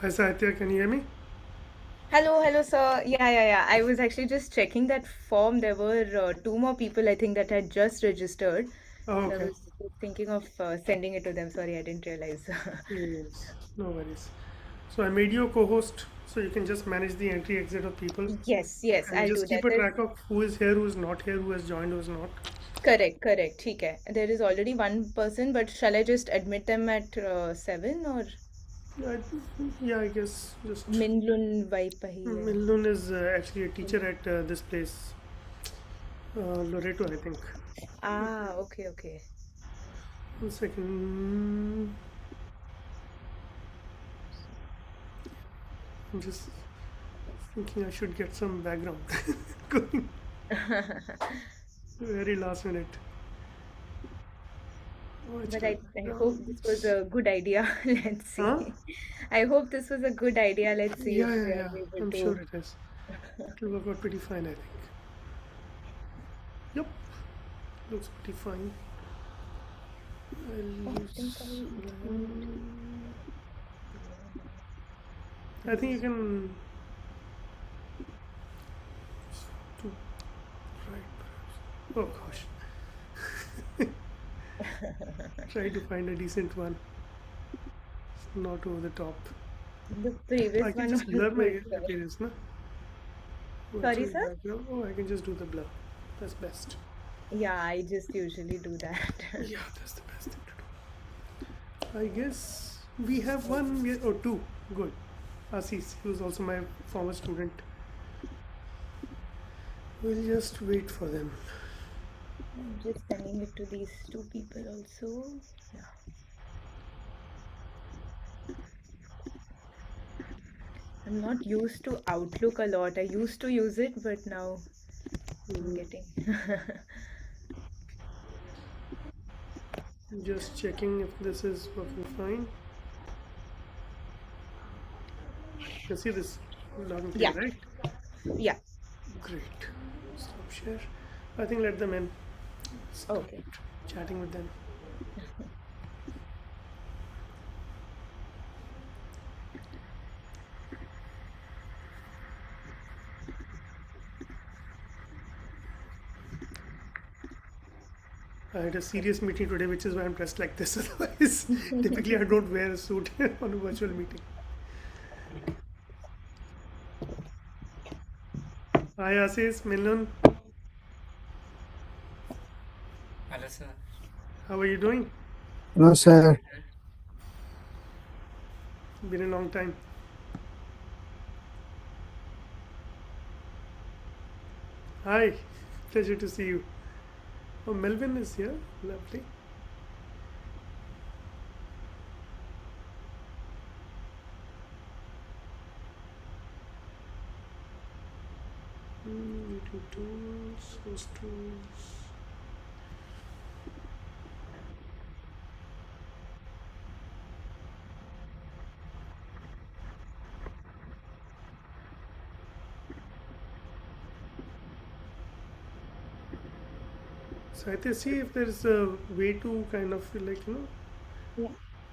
Hi Satya, can you hear me? Hello, sir. Yeah. I was actually just checking that form. There were two more people, I think, that had just registered. Oh, So I okay. was thinking of sending it to them. Sorry, I didn't realize. Yes, no worries. So I made you a co-host, so you can just manage the entry exit of people Yes, and I'll just do keep that. a track of who is here, who is not here, who has joined, who is not. Correct. ठीक है. There is already one person, but shall I just admit them at 7 or Yeah, I guess just Minlun Vaipahi? Milun is actually a teacher at this place, Loreto, I think. Ah, okay. 1 second. I'm just thinking I should get some background going. Very last minute. Which But I hope this background? was a good idea. Let's Huh? see. I hope this was a good idea. Let's see if we are Yeah. able I'm sure to. it is. It will work out pretty fine, I think. Yep, looks pretty fine. Oh, I'll I think I use don't. blank. I think you Use. can do right. Oh gosh, try to find a decent one, not over the top. The I previous can one just was blur my good. appearance, no? Sorry, Virtual sir? background. Oh, I can just do the blur. That's best. Yeah, I just usually do that. Yeah, that's the best thing to do. I guess we have one or two. Good. Asis, he was also my former student. We'll just wait for them. I'm just sending it to these two people also. Yeah. I'm not used to Outlook a lot. I used to use it, but now I'm Mm, getting. just checking if this is working fine. You can see this loud and clear, Yeah, right? yeah. Great. Stop share. I think let them in. Start Okay. chatting with them. I had a serious meeting today, which is why I'm dressed like this. Otherwise, typically I don't wear a suit on a virtual meeting. Hi Asis, Milan, Hello, sir. how are you doing? Hello, sir. Good. Been a long time. Hi, pleasure to see you. Oh, Melvin is here. Lovely. Meeting tools, host tools. So I think see if there's a way to kind of Yeah.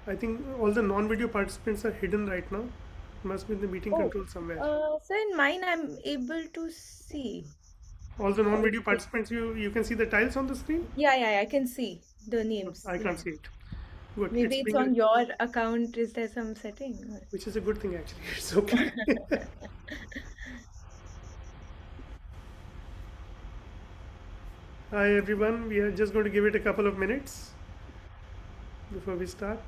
I think all the non-video participants are hidden right now. Must be in the meeting Oh, control somewhere. so in mine, I'm able to see. All the non-video Okay. participants, you can see the tiles on the screen. Yeah. I can see the No, names. I Yeah. can't see it. Good. Maybe It's it's being a, on your account. Is there some setting? which is a good thing actually. It's okay. Hi everyone. We are just going to give it a couple of minutes before we start.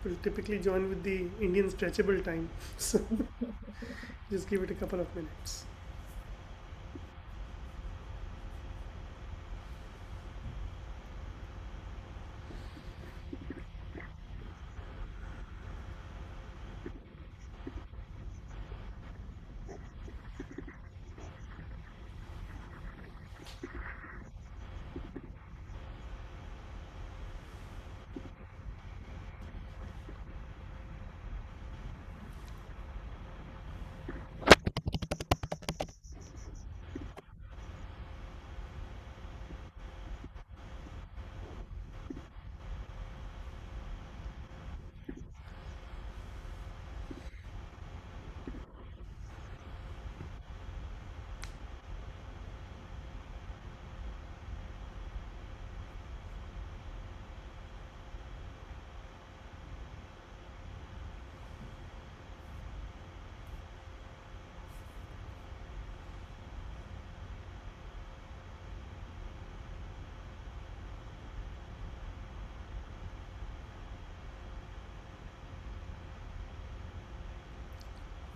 We'll typically join with the Indian stretchable time. So just give it a couple of minutes.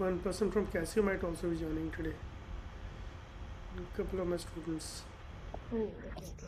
one person from Casio might also be joining today. A couple of my students. Oh, okay, okay.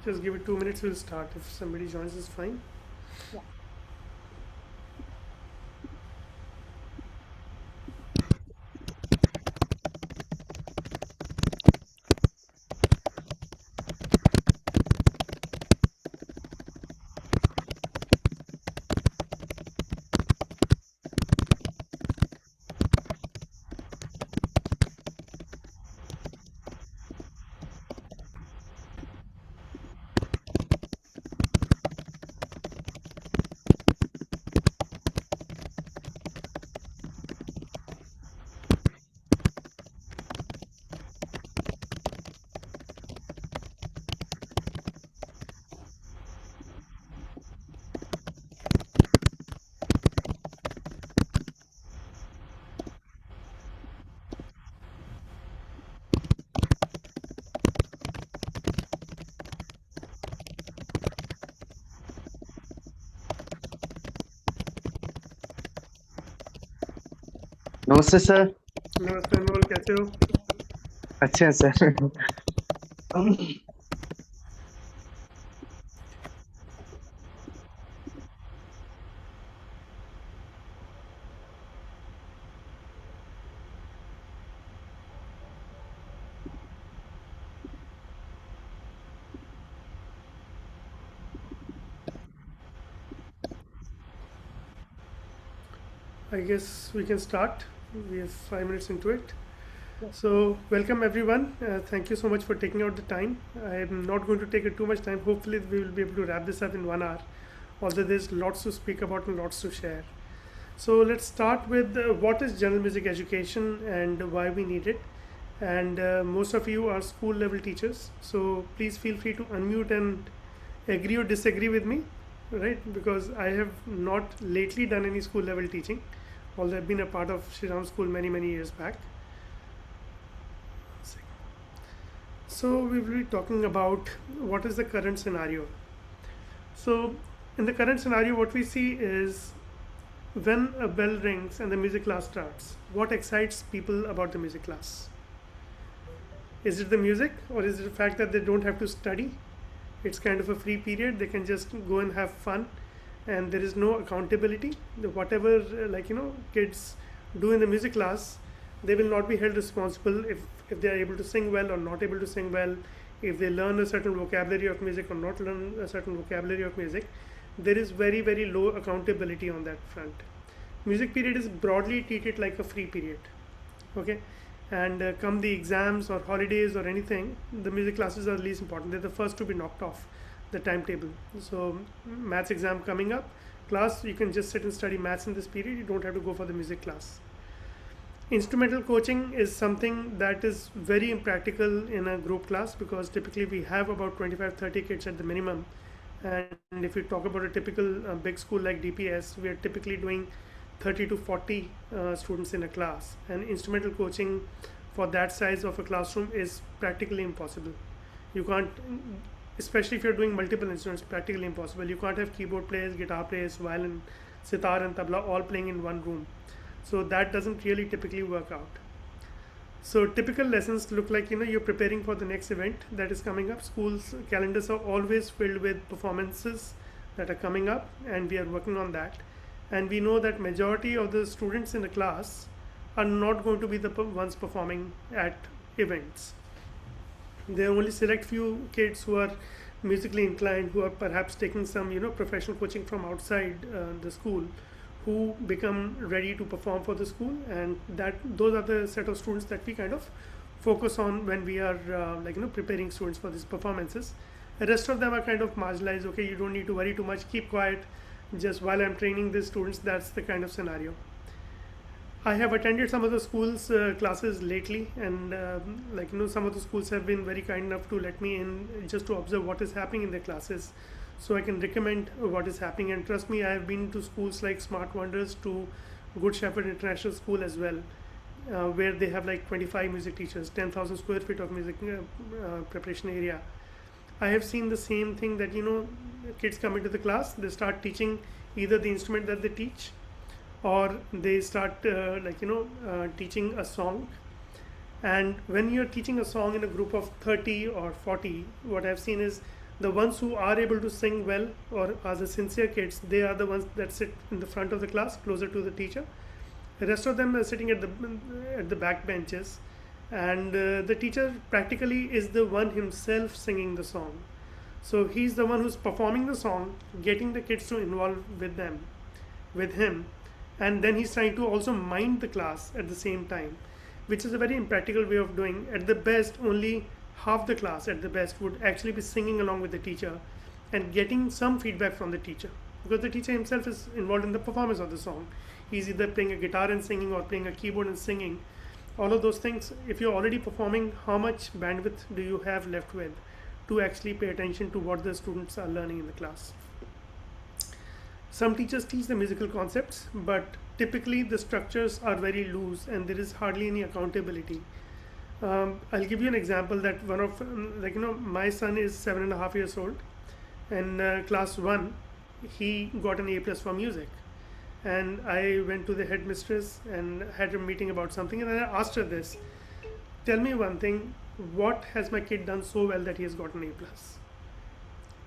Just give it 2 minutes, we'll start. If somebody joins us, fine. Yeah. नमस्ते sir. नमस्ते अनमोल, कैसे हो? अच्छे हैं sir. I guess we can start. We have 5 minutes into it. Yes. So, welcome everyone. Thank you so much for taking out the time. I am not going to take it too much time. Hopefully, we will be able to wrap this up in 1 hour. Although there's lots to speak about and lots to share. So, let's start with what is general music education and why we need it. And most of you are school level teachers. So, please feel free to unmute and agree or disagree with me, right? Because I have not lately done any school level teaching, although I've been a part of Shri Ram School many years back. So we will be talking about what is the current scenario. So in the current scenario, what we see is when a bell rings and the music class starts, what excites people about the music class? Is it the music, or is it the fact that they don't have to study? It's kind of a free period, they can just go and have fun, and there is no accountability. Whatever kids do in the music class, they will not be held responsible if they are able to sing well or not able to sing well, if they learn a certain vocabulary of music or not learn a certain vocabulary of music. There is very low accountability on that front. Music period is broadly treated like a free period, okay? And come the exams or holidays or anything, the music classes are least important. They're the first to be knocked off the timetable. So maths exam coming up, class, you can just sit and study maths in this period. You don't have to go for the music class. Instrumental coaching is something that is very impractical in a group class, because typically we have about 25-30 kids at the minimum. And if you talk about a typical big school like DPS, we are typically doing 30 to 40 students in a class, and instrumental coaching for that size of a classroom is practically impossible. You can't, especially if you're doing multiple instruments, practically impossible. You can't have keyboard players, guitar players, violin, sitar and tabla all playing in one room. So that doesn't really typically work out. So typical lessons look like, you're preparing for the next event that is coming up. Schools calendars are always filled with performances that are coming up, and we are working on that. And we know that majority of the students in the class are not going to be the ones performing at events. There are only select few kids who are musically inclined, who are perhaps taking some professional coaching from outside the school, who become ready to perform for the school, and that those are the set of students that we kind of focus on when we are preparing students for these performances. The rest of them are kind of marginalized. Okay, you don't need to worry too much, keep quiet, just while I'm training the students. That's the kind of scenario. I have attended some of the schools classes lately, and some of the schools have been very kind enough to let me in just to observe what is happening in their classes, so I can recommend what is happening. And trust me, I have been to schools like Smart Wonders, to Good Shepherd International School as well, where they have like 25 music teachers, 10,000 square feet of music preparation area. I have seen the same thing, that kids come into the class, they start teaching either the instrument that they teach, or they start teaching a song. And when you're teaching a song in a group of 30 or 40, what I've seen is the ones who are able to sing well, or are the sincere kids, they are the ones that sit in the front of the class closer to the teacher. The rest of them are sitting at the back benches, and the teacher practically is the one himself singing the song. So he's the one who's performing the song, getting the kids to involve with him, and then he's trying to also mind the class at the same time, which is a very impractical way of doing. At the best, only half the class at the best would actually be singing along with the teacher and getting some feedback from the teacher, because the teacher himself is involved in the performance of the song. He's either playing a guitar and singing, or playing a keyboard and singing. All of those things, if you're already performing, how much bandwidth do you have left with to actually pay attention to what the students are learning in the class? Some teachers teach the musical concepts, but typically the structures are very loose and there is hardly any accountability. I'll give you an example that one of, my son is 7.5 years old, and class 1, he got an A+ for music. And I went to the headmistress and had a meeting about something, and I asked her this: tell me one thing, what has my kid done so well that he has gotten A+?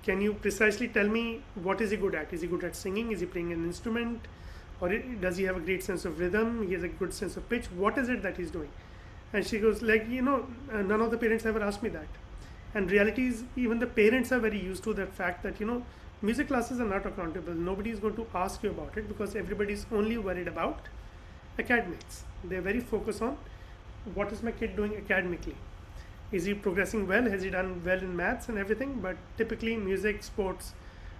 Can you precisely tell me what is he good at? Is he good at singing? Is he playing an instrument? Or does he have a great sense of rhythm? He has a good sense of pitch. What is it that he's doing? And she goes none of the parents ever asked me that. And reality is, even the parents are very used to that fact that, music classes are not accountable. Nobody is going to ask you about it, because everybody is only worried about academics. They're very focused on what is my kid doing academically. Is he progressing well? Has he done well in maths and everything? But typically music, sports,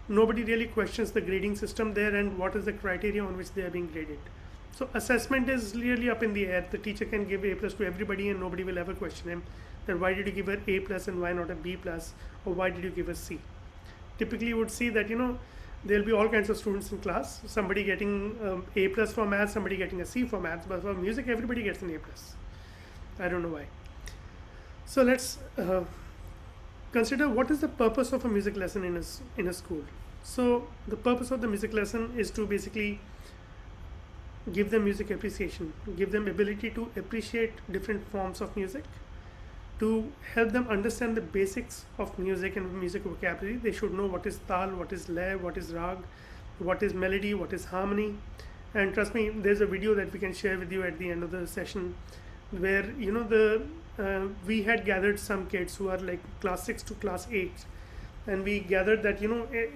nobody really questions the grading system there and what is the criteria on which they are being graded. So assessment is really up in the air. The teacher can give A+ to everybody and nobody will ever question him that why did you give her A+ and why not a B+, or why did you give her C? Typically you would see that there'll be all kinds of students in class, somebody getting A+ for maths, somebody getting a C for maths, but for music everybody gets an A+. I don't know why. So let's consider what is the purpose of a music lesson in a school. So the purpose of the music lesson is to basically give them music appreciation, give them ability to appreciate different forms of music, to help them understand the basics of music and music vocabulary. They should know what is tal, what is lay, what is rag, what is melody, what is harmony. And trust me, there's a video that we can share with you at the end of the session where we had gathered some kids who are like class 6 to class 8, and we gathered that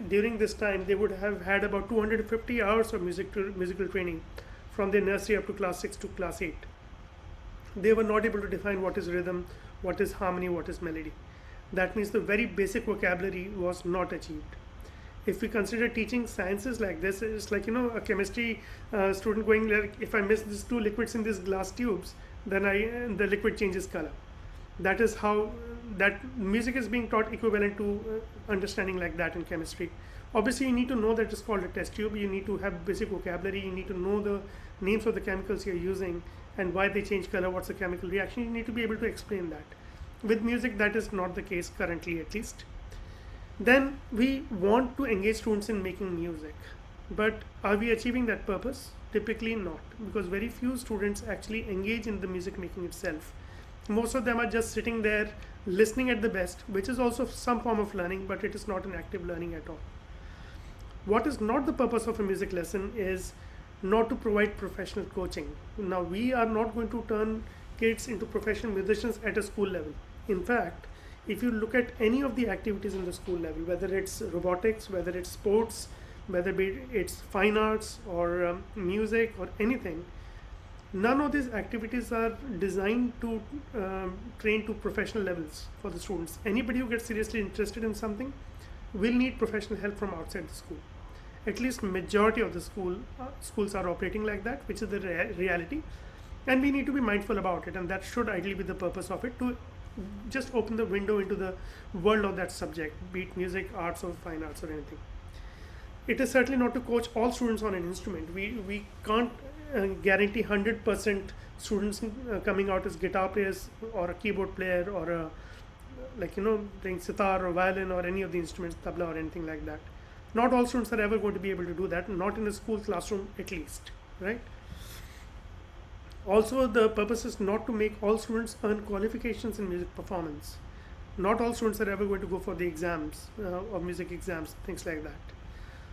during this time they would have had about 250 hours of musical training from their nursery up to class 6 to class 8. They were not able to define what is rhythm, what is harmony, what is melody. That means the very basic vocabulary was not achieved. If we consider teaching sciences like this, it's like a chemistry student going like, if I miss these two liquids in these glass tubes, then the liquid changes color. That is how that music is being taught, equivalent to understanding like that in chemistry. Obviously you need to know that it's called a test tube, you need to have basic vocabulary, you need to know the names of the chemicals you're using and why they change color, what's the chemical reaction. You need to be able to explain that. With music that is not the case currently, at least. Then we want to engage students in making music, but are we achieving that purpose? Typically not, because very few students actually engage in the music making itself. Most of them are just sitting there listening at the best, which is also some form of learning, but it is not an active learning at all. What is not the purpose of a music lesson is not to provide professional coaching. Now, we are not going to turn kids into professional musicians at a school level. In fact, if you look at any of the activities in the school level, whether it's robotics, whether it's sports, whether it's fine arts or music or anything, none of these activities are designed to train to professional levels for the students. Anybody who gets seriously interested in something will need professional help from outside the school. At least majority of the schools are operating like that, which is the reality, and we need to be mindful about it. And that should ideally be the purpose of it, to just open the window into the world of that subject, be it music, arts, or fine arts, or anything. It is certainly not to coach all students on an instrument. We can't guarantee 100% students coming out as guitar players or a keyboard player or a, playing sitar or violin or any of the instruments, tabla or anything like that. Not all students are ever going to be able to do that, not in a school classroom at least, right? Also, the purpose is not to make all students earn qualifications in music performance. Not all students are ever going to go for the exams or music exams, things like that.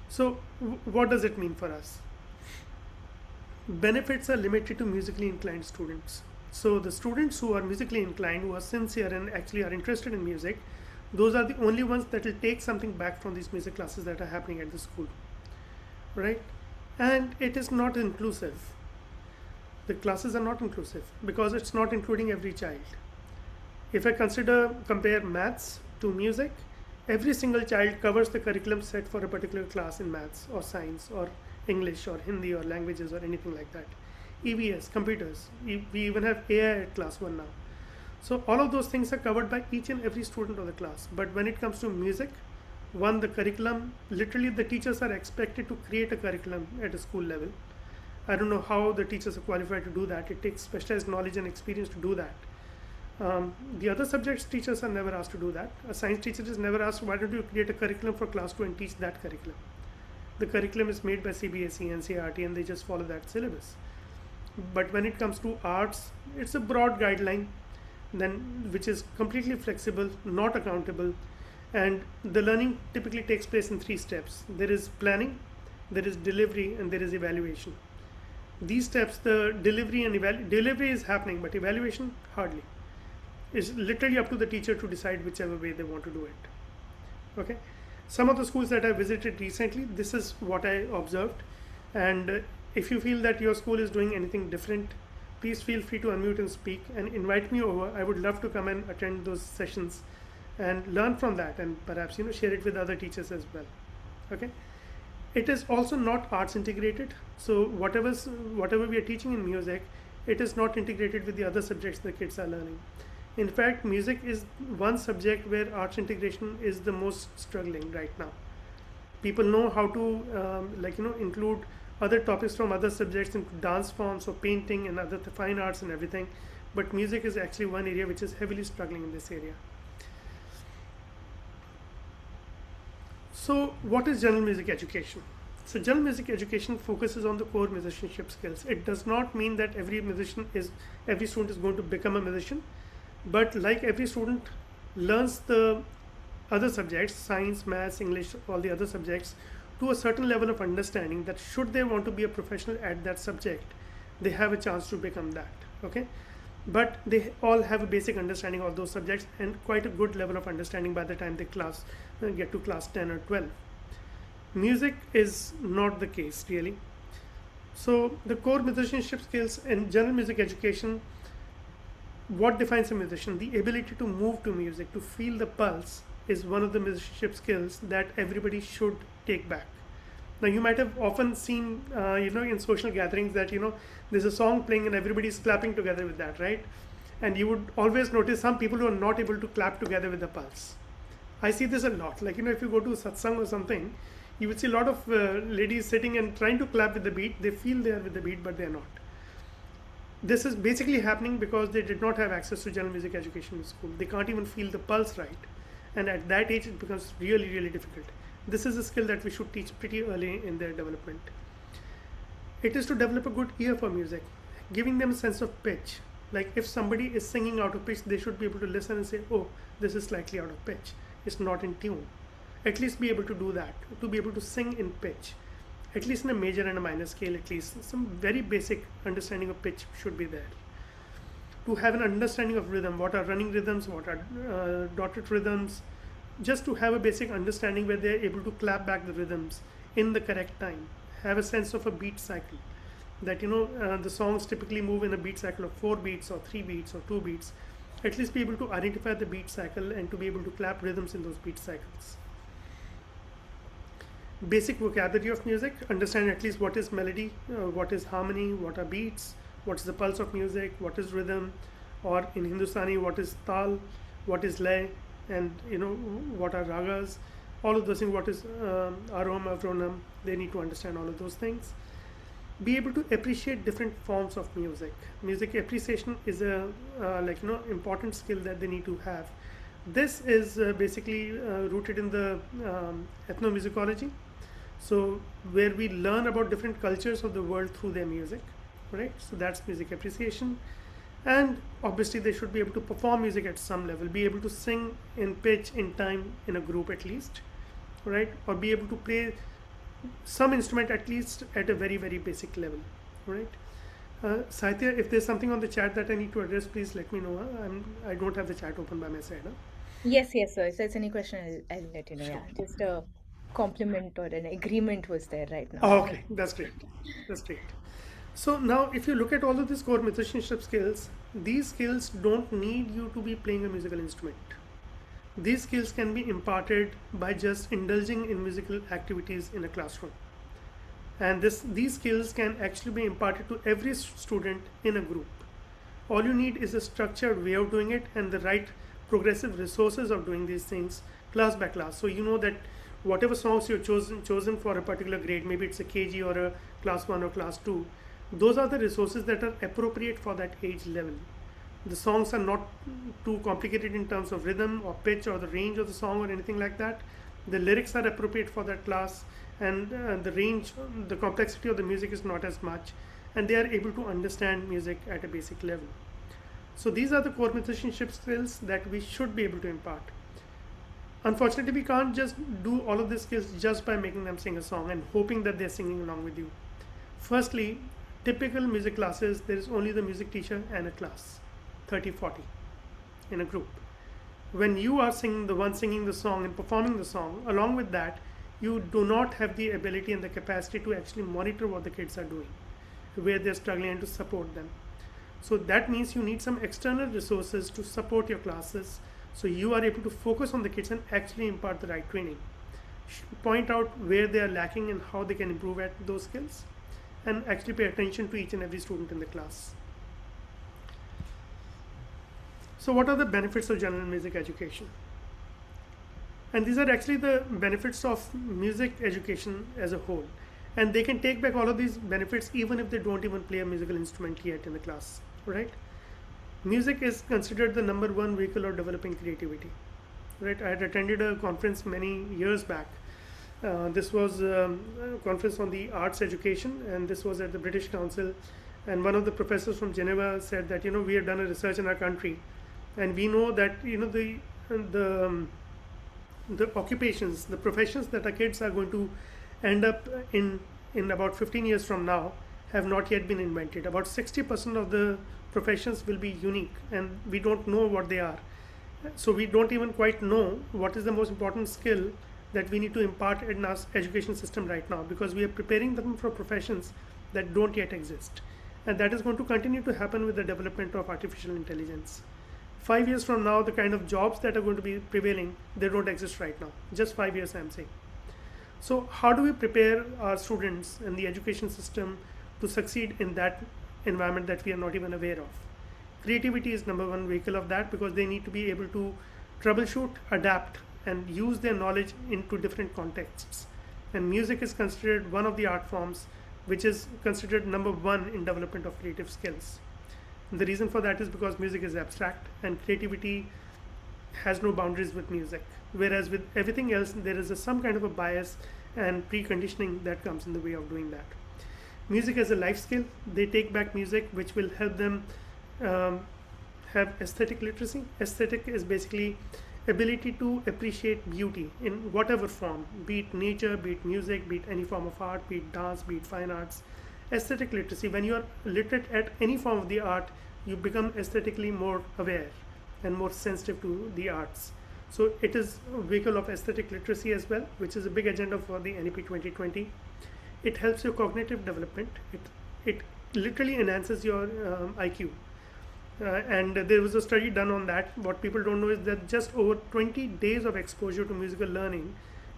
So, what does it mean for us? Benefits are limited to musically inclined students. So, the students who are musically inclined, who are sincere and actually are interested in music, those are the only ones that will take something back from these music classes that are happening at the school, right? And it is not inclusive. The classes are not inclusive because it's not including every child. If I compare maths to music, every single child covers the curriculum set for a particular class in maths or science or English or Hindi or languages or anything like that. EVS, computers, we even have AI at class 1 now. So all of those things are covered by each and every student of the class. But when it comes to music, the curriculum, literally the teachers are expected to create a curriculum at a school level. I don't know how the teachers are qualified to do that. It takes specialized knowledge and experience to do that. The other subjects teachers are never asked to do that. A science teacher is never asked, why don't you create a curriculum for class 2 and teach that curriculum? The curriculum is made by CBSE, NCERT, and they just follow that syllabus. But when it comes to arts, it's a broad guideline, which is completely flexible, not accountable, and the learning typically takes place in 3 steps. There is planning, there is delivery, and there is evaluation. These steps, the delivery is happening, but evaluation hardly. It's literally up to the teacher to decide whichever way they want to do it. Okay, some of the schools that I visited recently, this is what I observed. And if you feel that your school is doing anything different, please feel free to unmute and speak and invite me over. I would love to come and attend those sessions and learn from that, and perhaps share it with other teachers as well. Okay. It is also not arts integrated. So whatever we are teaching in music, it is not integrated with the other subjects the kids are learning. In fact, music is one subject where arts integration is the most struggling right now. People know how to include other topics from other subjects into dance forms or painting and other fine arts and everything, but music is actually one area which is heavily struggling in this area. So what is general music education? So general music education focuses on the core musicianship skills. It does not mean that every student is going to become a musician, but like every student learns the other subjects, science, maths, English, all the other subjects, to a certain level of understanding that should they want to be a professional at that subject, they have a chance to become that. Okay, but they all have a basic understanding of those subjects and quite a good level of understanding by the time they get to class 10 or 12. Music is not the case really. So the core musicianship skills in general music education, what defines a musician? The ability to move to music, to feel the pulse, is one of the musicianship skills that everybody should take back. Now you might have often seen in social gatherings that there's a song playing and everybody's clapping together with that, right? And you would always notice some people who are not able to clap together with the pulse. I see this a lot. If you go to satsang or something, you would see a lot of ladies sitting and trying to clap with the beat. They feel they are with the beat, but they're not. This is basically happening because they did not have access to general music education in school. They can't even feel the pulse right. And at that age, it becomes really, really difficult. This is a skill that we should teach pretty early in their development. It is to develop a good ear for music, giving them a sense of pitch. Like if somebody is singing out of pitch, they should be able to listen and say, oh, this is slightly out of pitch. It's not in tune. At least be able to do that, to be able to sing in pitch. at least in a major and a minor scale, at least some very basic understanding of pitch should be there. To have an understanding of rhythm, what are running rhythms, what are dotted rhythms, just to have a basic understanding where they're able to clap back the rhythms in the correct time, have a sense of a beat cycle, that the songs typically move in a beat cycle of 4 beats or 3 beats or 2 beats, at least be able to identify the beat cycle and to be able to clap rhythms in those beat cycles. Basic vocabulary of music, understand at least what is melody, what is harmony, what are beats, what is the pulse of music, what is rhythm, or in Hindustani what is tal, what is lay, and what are ragas, all of those things, what is arom, avronam, they need to understand all of those things. Be able to appreciate different forms of music. Music appreciation is a important skill that they need to have. This is basically rooted in the ethnomusicology, so where we learn about different cultures of the world through their music, right? So that's music appreciation. And obviously they should be able to perform music at some level, be able to sing in pitch, in time, in a group at least, right? Or be able to play some instrument at least at a very, very basic level, right? Saitya, if there's something on the chat that I need to address, please let me know. I don't have the chat open by my side. Yes, yes, sir. If there's any question, I'll let you know. Sure. Yeah, just a compliment or an agreement was there right now. Oh, okay, that's great. That's great. So now, if you look at all of these core musicianship skills, these skills don't need you to be playing a musical instrument. These skills can be imparted by just indulging in musical activities in a classroom. And these skills can actually be imparted to every student in a group. All you need is a structured way of doing it and the right progressive resources of doing these things class by class. So you know that whatever songs you've chosen for a particular grade, maybe it's a KG or a class 1 or class 2, those are the resources that are appropriate for that age level. The songs are not too complicated in terms of rhythm or pitch or the range of the song or anything like that. The lyrics are appropriate for that class, and the range, the complexity of the music is not as much, and they are able to understand music at a basic level. So these are the core musicianship skills that we should be able to impart. Unfortunately, we can't just do all of these skills just by making them sing a song and hoping that they're singing along with you. Firstly, typical music classes, there is only the music teacher and a class, 30-40 in a group. When you are the one singing the song and performing the song, along with that, you do not have the ability and the capacity to actually monitor what the kids are doing, where they're struggling, and to support them. So that means you need some external resources to support your classes, so you are able to focus on the kids and actually impart the right training. Point out where they are lacking and how they can improve at those skills, and actually pay attention to each and every student in the class. So what are the benefits of general music education? And these are actually the benefits of music education as a whole. And they can take back all of these benefits even if they don't even play a musical instrument yet in the class, right? Music is considered the number one vehicle of developing creativity, right? I had attended a conference many years back. This was a conference on the arts education, and this was at the British Council. And one of the professors from Geneva said that, we have done a research in our country, and we know that, the occupations, the professions that our kids are going to end up in about 15 years from now have not yet been invented. About 60% of the professions will be unique, and we don't know what they are. So we don't even quite know what is the most important skill that we need to impart in our education system right now, because we are preparing them for professions that don't yet exist. And that is going to continue to happen with the development of artificial intelligence. 5 years from now, the kind of jobs that are going to be prevailing, they don't exist right now. Just 5 years, I'm saying. So how do we prepare our students and the education system to succeed in that environment that we are not even aware of? Creativity is number one vehicle of that, because they need to be able to troubleshoot, adapt, and use their knowledge into different contexts. And music is considered one of the art forms which is considered number one in development of creative skills. And the reason for that is because music is abstract and creativity has no boundaries with music. Whereas with everything else, there is some kind of a bias and preconditioning that comes in the way of doing that. Music as a life skill, they take back music which will help them have aesthetic literacy. Aesthetic is basically ability to appreciate beauty in whatever form, be it nature, be it music, be it any form of art, be it dance, be it fine arts. Aesthetic literacy, when you are literate at any form of the art, you become aesthetically more aware and more sensitive to the arts. So it is a vehicle of aesthetic literacy as well, which is a big agenda for the NEP 2020. It helps your cognitive development. It literally enhances your IQ. And there was a study done on that. What people don't know is that just over 20 days of exposure to musical learning,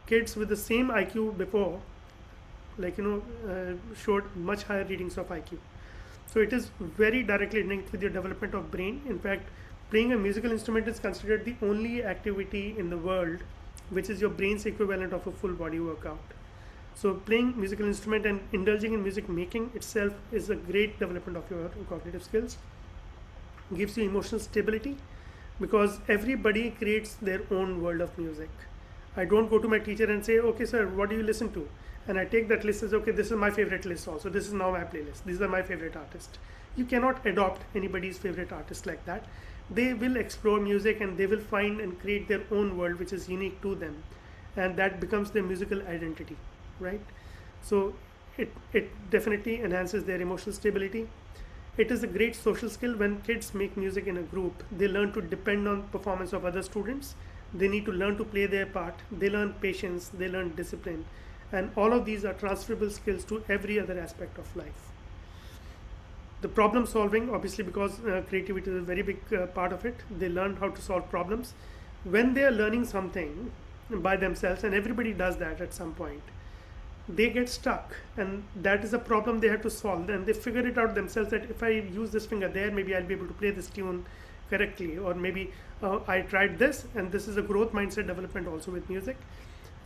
kids with the same IQ before, showed much higher readings of IQ. So it is very directly linked with your development of brain. In fact, playing a musical instrument is considered the only activity in the world which is your brain's equivalent of a full body workout. So playing musical instrument and indulging in music making itself is a great development of your cognitive skills. Gives you emotional stability because everybody creates their own world of music. I don't go to my teacher and say, okay sir, what do you listen to? And I take that list as, okay, this is my favorite list also. This is now my playlist. These are my favorite artists. You cannot adopt anybody's favorite artist like that. They will explore music and they will find and create their own world which is unique to them. And that becomes their musical identity, right? So it definitely enhances their emotional stability. It is a great social skill. When kids make music in a group, they learn to depend on performance of other students. They need to learn to play their part. They learn patience, they learn discipline. And all of these are transferable skills to every other aspect of life. The problem solving, obviously, because creativity is a very big part of it, they learn how to solve problems. When they are learning something by themselves, and everybody does that at some point, they get stuck, and that is a problem they have to solve. And they figure it out themselves that if I use this finger there, maybe I'll be able to play this tune correctly, or maybe I tried this, and this is a growth mindset development also with music.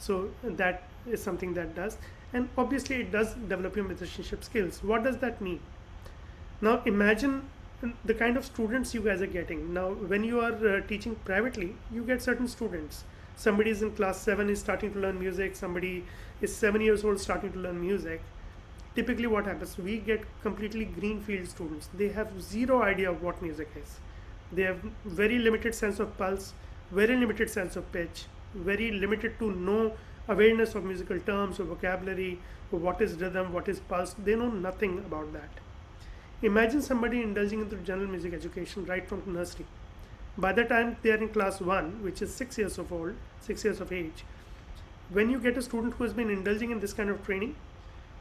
So that is something that does, and obviously it does develop your musicianship skills. What does that mean? Now imagine the kind of students you guys are getting. Now when you are teaching privately, you get certain students. Somebody is in class 7 is starting to learn music, somebody is 7 years old starting to learn music. Typically what happens, we get completely greenfield students. They have zero idea of what music is. They have very limited sense of pulse, very limited sense of pitch, very limited to no awareness of musical terms or vocabulary, or what is rhythm, what is pulse. They know nothing about that. Imagine somebody indulging into general music education right from nursery. By the time they are in class 1, which is 6 years of age, when you get a student who has been indulging in this kind of training,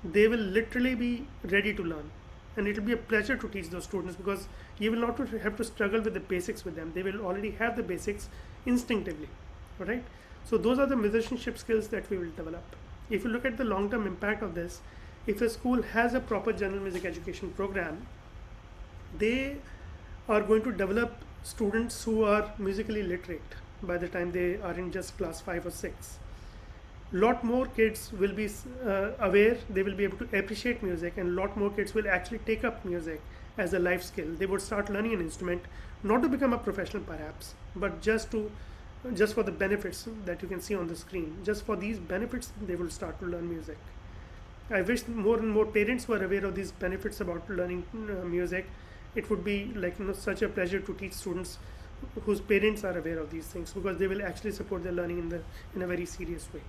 they will literally be ready to learn. And it will be a pleasure to teach those students because you will not have to struggle with the basics with them. They will already have the basics instinctively, right? So those are the musicianship skills that we will develop. If you look at the long-term impact of this, if a school has a proper general music education program, they are going to develop students who are musically literate by the time they are in just class 5 or 6. Lot more kids will be aware, they will be able to appreciate music, and lot more kids will actually take up music as a life skill. They would start learning an instrument, not to become a professional perhaps, but just for the benefits that you can see on the screen. Just for these benefits, they will start to learn music. I wish more and more parents were aware of these benefits about learning music. It would be such a pleasure to teach students whose parents are aware of these things, because they will actually support their learning in a very serious way.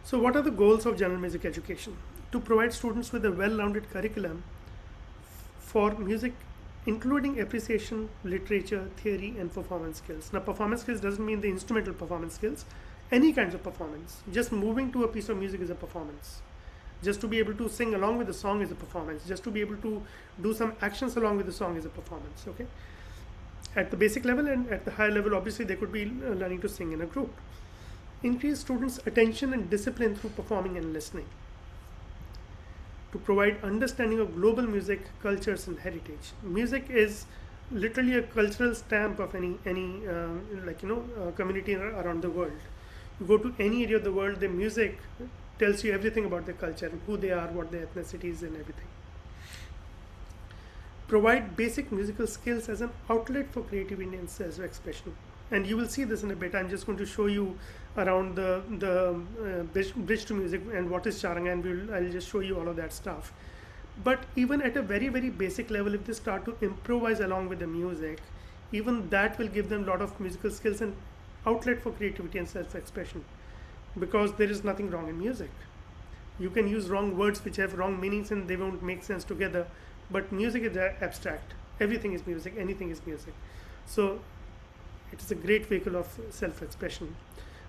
So what are the goals of general music education? To provide students with a well-rounded curriculum for music, including appreciation, literature, theory, and performance skills. Now performance skills doesn't mean the instrumental performance skills, any kinds of performance. Just moving to a piece of music is a performance. Just to be able to sing along with the song is a performance. Just to be able to do some actions along with the song is a performance, okay? At the basic level and at the higher level, obviously they could be learning to sing in a group. Increase students' attention and discipline through performing and listening. To provide understanding of global music, cultures, and heritage. Music is literally a cultural stamp of any community around the world. You go to any area of the world, the music tells you everything about their culture and who they are, what their ethnicity is, and everything. Provide basic musical skills as an outlet for creativity and self-expression. And you will see this in a bit. I'm just going to show you around the bridge to music and what is charanga, and I'll just show you all of that stuff. But even at a very, very basic level, if they start to improvise along with the music, even that will give them a lot of musical skills and outlet for creativity and self-expression, because there is nothing wrong in music. You can use wrong words which have wrong meanings and they won't make sense together, but music is abstract. Everything is music, anything is music. So it is a great vehicle of self-expression.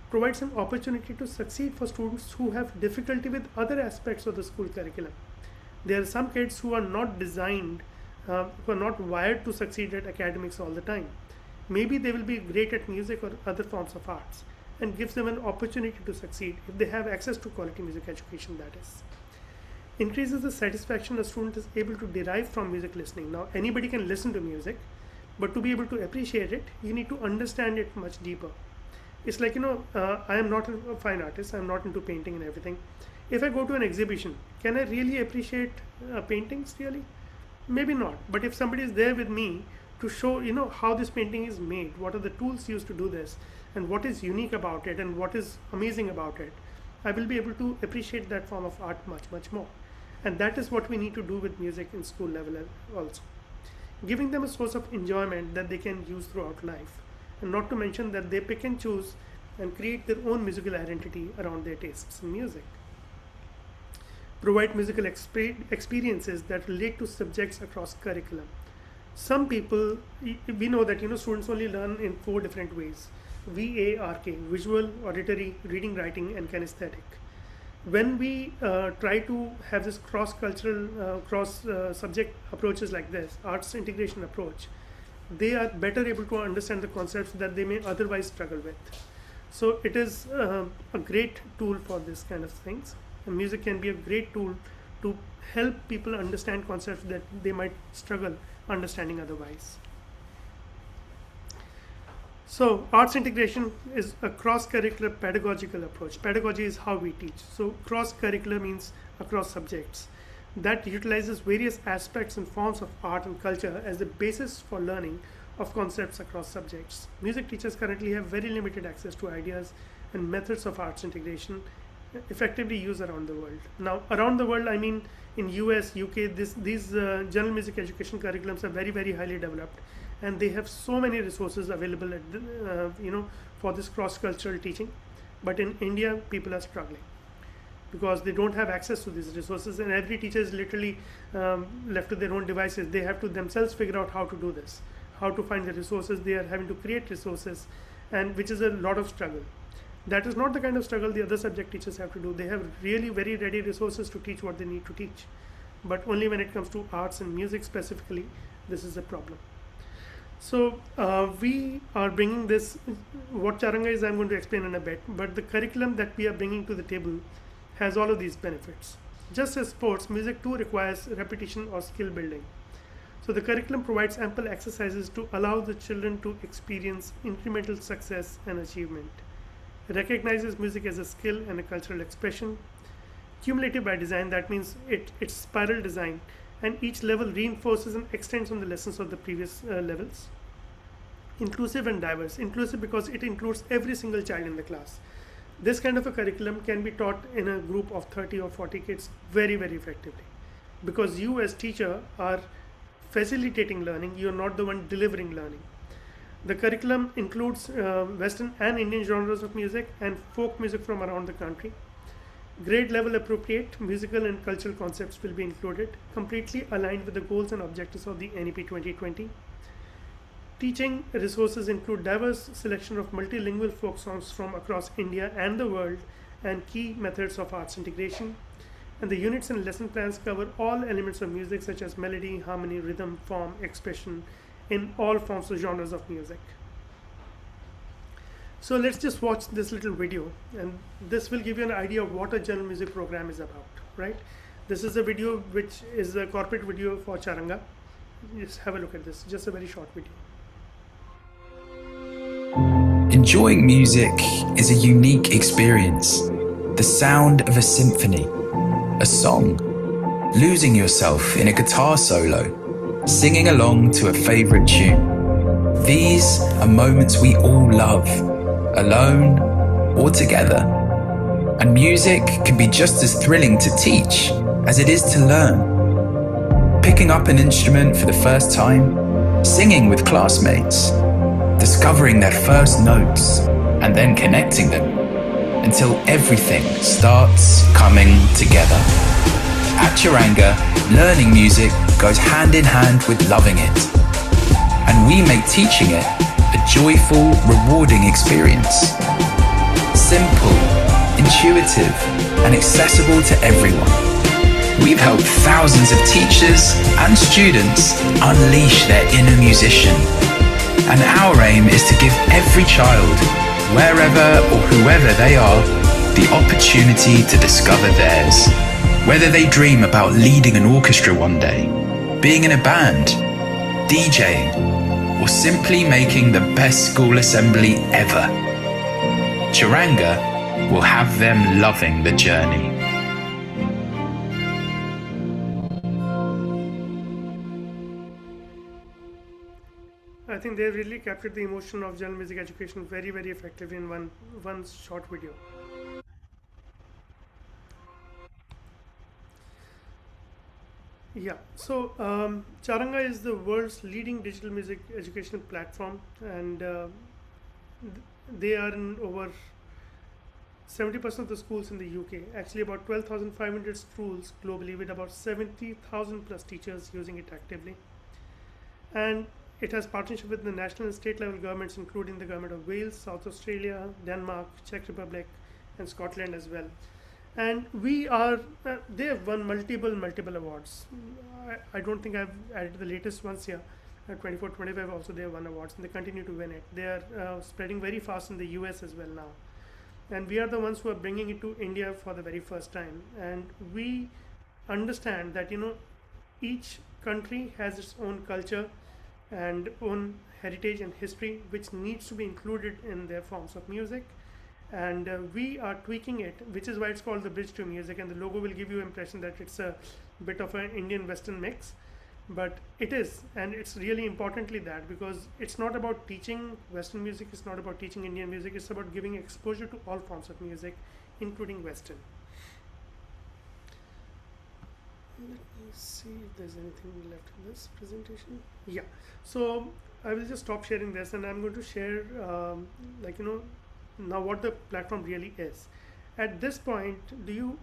Provides an opportunity to succeed for students who have difficulty with other aspects of the school curriculum. There are some kids who are not designed, who are not wired to succeed at academics all the time. Maybe they will be great at music or other forms of arts, and gives them an opportunity to succeed if they have access to quality music education, that is. Increases the satisfaction a student is able to derive from music listening. Now, anybody can listen to music, but to be able to appreciate it, you need to understand it much deeper. It's like, I am not a fine artist, I'm not into painting and everything. If I go to an exhibition, can I really appreciate paintings really? Maybe not. But if somebody is there with me to show, how this painting is made, what are the tools used to do this, and what is unique about it, and what is amazing about it, I will be able to appreciate that form of art much, much more. And that is what we need to do with music in school level also. Giving them a source of enjoyment that they can use throughout life. And not to mention that they pick and choose and create their own musical identity around their tastes in music. Provide musical experiences that relate to subjects across curriculum. Some people, we know that students only learn in 4 different ways: VARK, visual, auditory, reading, writing, and kinesthetic. When we try to have this cross-cultural, cross-subject approaches like this, arts integration approach, they are better able to understand the concepts that they may otherwise struggle with. So it is a great tool for this kind of things. And music can be a great tool to help people understand concepts that they might struggle understanding otherwise. So arts integration is a cross-curricular pedagogical approach. Pedagogy is how we teach. So cross-curricular means across subjects. That utilizes various aspects and forms of art and culture as the basis for learning of concepts across subjects. Music teachers currently have very limited access to ideas and methods of arts integration effectively used around the world. Now, around the world, I mean in US, UK, these general music education curriculums are very, very highly developed, and they have so many resources available at for this cross-cultural teaching. But in India, people are struggling because they don't have access to these resources, and every teacher is literally left to their own devices. They have to themselves figure out how to do this, how to find the resources. They are having to create resources, and which is a lot of struggle. That is not the kind of struggle the other subject teachers have to do. They have really very ready resources to teach what they need to teach. But only when it comes to arts and music specifically, this is a problem. So we are bringing this, what Charanga is I'm going to explain in a bit, but the curriculum that we are bringing to the table has all of these benefits. Just as sports, music too requires repetition or skill building. So the curriculum provides ample exercises to allow the children to experience incremental success and achievement. It recognizes music as a skill and a cultural expression. Cumulative by design, that means it's spiral design, and each level reinforces and extends on the lessons of the previous levels. Inclusive and diverse. Inclusive because it includes every single child in the class. This kind of a curriculum can be taught in a group of 30 or 40 kids very, very effectively. Because you as teacher are facilitating learning, you are not the one delivering learning. The curriculum includes Western and Indian genres of music and folk music from around the country. Grade level appropriate musical and cultural concepts will be included, completely aligned with the goals and objectives of the NEP 2020. Teaching resources include diverse selection of multilingual folk songs from across India and the world, and key methods of arts integration. And the units and lesson plans cover all elements of music such as melody, harmony, rhythm, form, expression in all forms of genres of music. So let's just watch this little video, and this will give you an idea of what a general music program is about, right? This is a video which is a corporate video for Charanga. Just have a look at this, just a very short video. Enjoying music is a unique experience. The sound of a symphony, a song, losing yourself in a guitar solo, singing along to a favorite tune. These are moments we all love, alone or together. And music can be just as thrilling to teach as it is to learn. Picking up an instrument for the first time, singing with classmates, discovering their first notes, and then connecting them until everything starts coming together. At Churanga, learning music goes hand in hand with loving it. And we make teaching it a joyful, rewarding experience. Simple, intuitive, and accessible to everyone. We've helped thousands of teachers and students unleash their inner musician. And our aim is to give every child, wherever or whoever they are, the opportunity to discover theirs. Whether they dream about leading an orchestra one day, being in a band, DJing, or simply making the best school assembly ever, Churanga will have them loving the journey. I think they really captured the emotion of general music education very, very effectively in one short video. Yeah, so Charanga is the world's leading digital music educational platform, and they are in over 70% of the schools in the UK. Actually, about 12,500 schools globally, with about 70,000 plus teachers using it actively. And it has partnership with the national and state level governments, including the government of Wales, South Australia, Denmark, Czech Republic, and Scotland as well. And they have won multiple awards. I don't think I've added the latest ones here. 24, 25 also they have won awards, and they continue to win it. They are spreading very fast in the US as well now. And we are the ones who are bringing it to India for the very first time. And we understand that, each country has its own culture and own heritage and history, which needs to be included in their forms of music. And we are tweaking it, which is why it's called the Bridge to Music, and the logo will give you impression that it's a bit of an Indian Western mix, but it is, and it's really importantly that, because it's not about teaching Western music, it's not about teaching Indian music, it's about giving exposure to all forms of music, including Western. Let me see if there's anything left in this presentation. Yeah, so I will just stop sharing this, and I'm going to share now what the platform really is. At this point,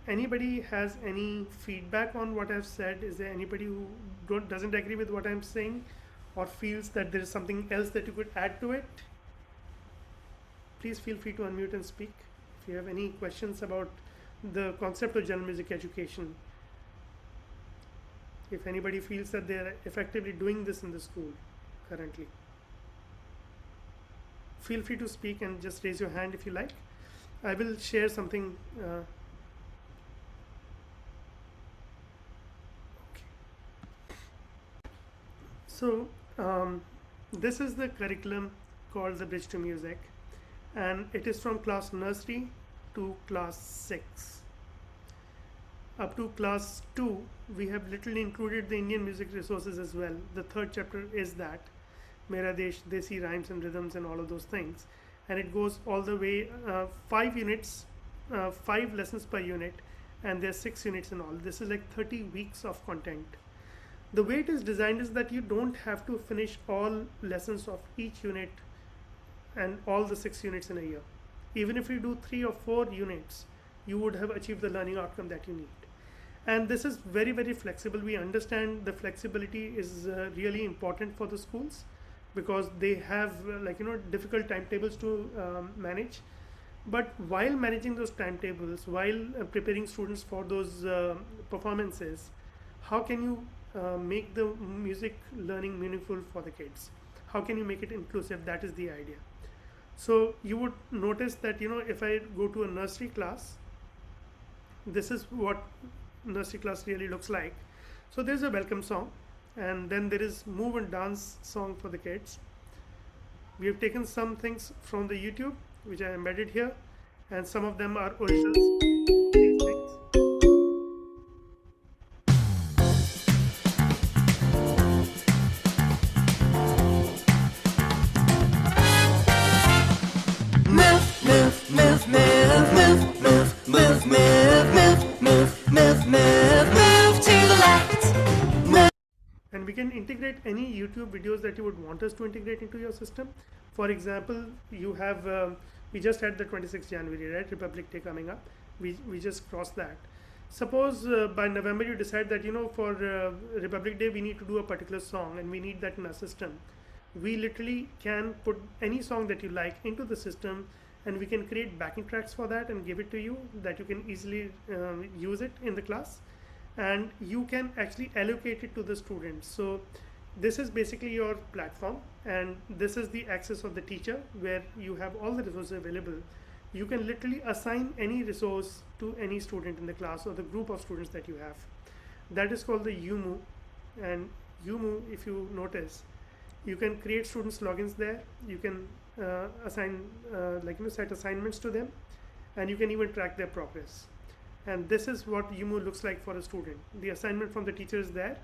anybody has any feedback on what I've said? Is there anybody who doesn't agree with what I'm saying, or feels that there is something else that you could add to it? Please feel free to unmute and speak if you have any questions about the concept of general music education. If anybody feels that they're effectively doing this in the school currently, feel free to speak and just raise your hand if you like. I will share something. Okay. So this is the curriculum called the Bridge to Music, and it is from class nursery to class 6. Up to class 2, we have literally included the Indian music resources as well. The third chapter is that Mera Desh, Desi rhymes and rhythms and all of those things, and it goes all the way 5 units, 5 lessons per unit, and there's 6 units in all. This is like 30 weeks of content. The way it is designed is that you don't have to finish all lessons of each unit and all the 6 units in a year. Even if you do 3 or 4 units, you would have achieved the learning outcome that you need. And this is very, very flexible. We understand the flexibility is really important for the schools, because they have difficult timetables to manage. But while managing those timetables, while preparing students for those performances, how can you make the music learning meaningful for the kids? How can you make it inclusive? That is the idea. So you would notice that if I go to a nursery class, this is what nursery class really looks like. So there's a welcome song, and then there is move and dance song for the kids. We have taken some things from the YouTube, which I embedded here, and some of them are originals. These things. And we can integrate any YouTube videos that you would want us to integrate into your system. For example, you have we just had the 26th January, right? Republic Day coming up. We just crossed that. Suppose by November you decide that for Republic Day we need to do a particular song and we need that in our system. We literally can put any song that you like into the system, and we can create backing tracks for that and give it to you that you can easily use it in the class, and you can actually allocate it to the students. So this is basically your platform, and this is the access of the teacher where you have all the resources available. You can literally assign any resource to any student in the class or the group of students that you have. That is called the UMU. And UMU, if you notice, you can create students logins there. You can assign set assignments to them, and you can even track their progress. And this is what UMU looks like for a student. The assignment from the teacher is there.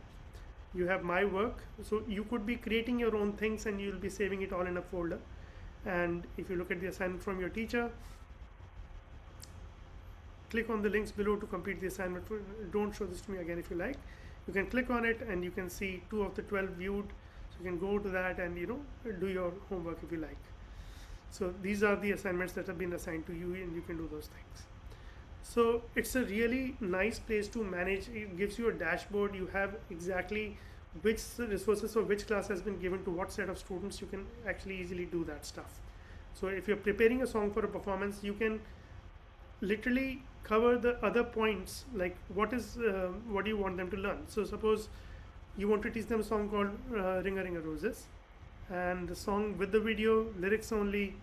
You have my work, so you could be creating your own things and you'll be saving it all in a folder. And if you look at the assignment from your teacher, click on the links below to complete the assignment. Don't show this to me again if you like. You can click on it and you can see 2 of the 12 viewed. So you can go to that and do your homework if you like. So these are the assignments that have been assigned to you, and you can do those things. So it's a really nice place to manage. It gives you a dashboard. You have exactly which resources for which class has been given to what set of students. You can actually easily do that stuff. So if you're preparing a song for a performance, you can literally cover the other points, like what do you want them to learn. So suppose you want to teach them a song called Ring a Ring a Roses, and the song with the video, lyrics only.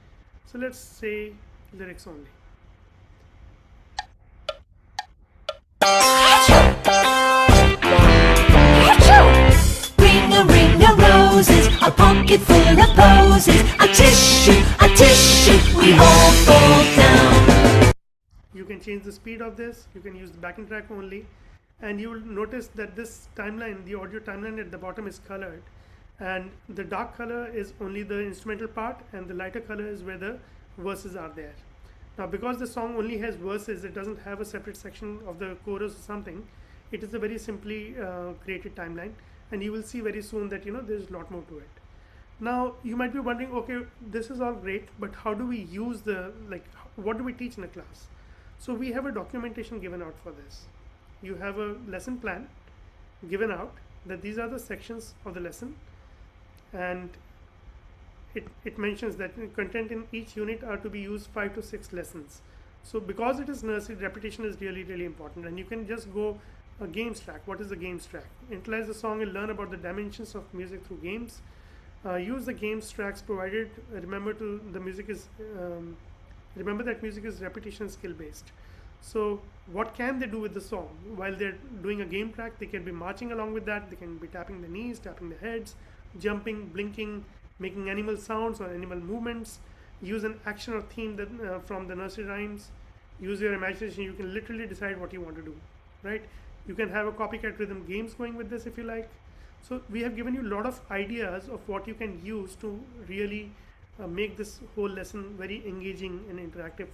So let's say lyrics only. Ring a roses, a pocket full of posies, a tissue, we all fall down. You can change the speed of this. You can use the backing track only, and you will notice that this timeline, the audio timeline at the bottom, is colored, and the dark color is only the instrumental part, and the lighter color is where the verses are there. Now, because the song only has verses, it doesn't have a separate section of the chorus or something. It is a very simply created timeline, and you will see very soon that there's a lot more to it. Now you might be wondering, okay, this is all great, but how do we use what do we teach in a class? So we have a documentation given out for this. You have a lesson plan given out that these are the sections of the lesson, and it mentions that content in each unit are to be used 5 to 6 lessons. So because it is nursery, repetition is really, really important, and you can just go a games track. What is the games track? Internalize the song and learn about the dimensions of music through games. Use the games tracks provided. Remember that music is repetition skill based. So what can they do with the song? While they're doing a game track, they can be marching along with that. They can be tapping the knees, tapping the heads, jumping, blinking, making animal sounds or animal movements. Use an action or theme that from the nursery rhymes. Use your imagination. You can literally decide what you want to do, right? You can have a copycat rhythm games going with this if you like. So we have given you a lot of ideas of what you can use to really make this whole lesson very engaging and interactive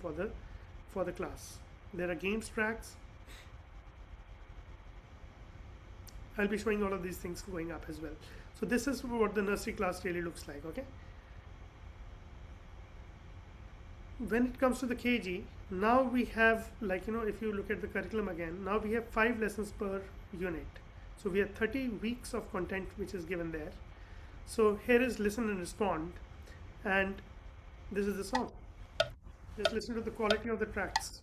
for the class. There are games tracks. I'll be showing all of these things going up as well. So this is what the nursery class really looks like, okay? When it comes to the KG, now we have, if you look at the curriculum again, now we have 5 lessons per unit. So we have 30 weeks of content which is given there. So here is listen and respond, and this is the song. Just listen to the quality of the tracks.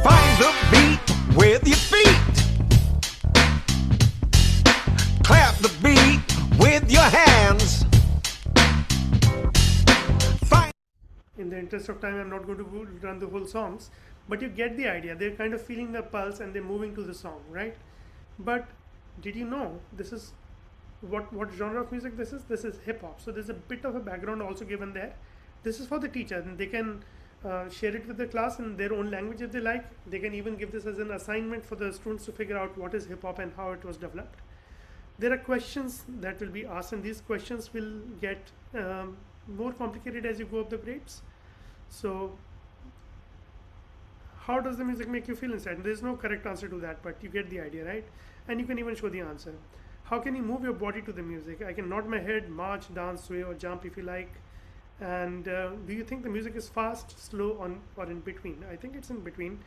Find the beat with your feet. Clap the beat with your hands. In the interest of time, I'm not going to run the whole songs, but you get the idea. They're kind of feeling the pulse and they're moving to the song, right? But did you know this is what genre of music this is? This is hip hop. So there's a bit of a background also given there. This is for the teacher, and they can share it with the class in their own language if they like. They can even give this as an assignment for the students to figure out what is hip hop and how it was developed. There are questions that will be asked, and these questions will get more complicated as you go up the grades. So how does the music make you feel inside? There's no correct answer to that, but you get the idea, right? And you can even show the answer. How can you move your body to the music? I can nod my head, march, dance, sway, or jump if you like. And do you think the music is fast, slow, or in between? I think it's in between.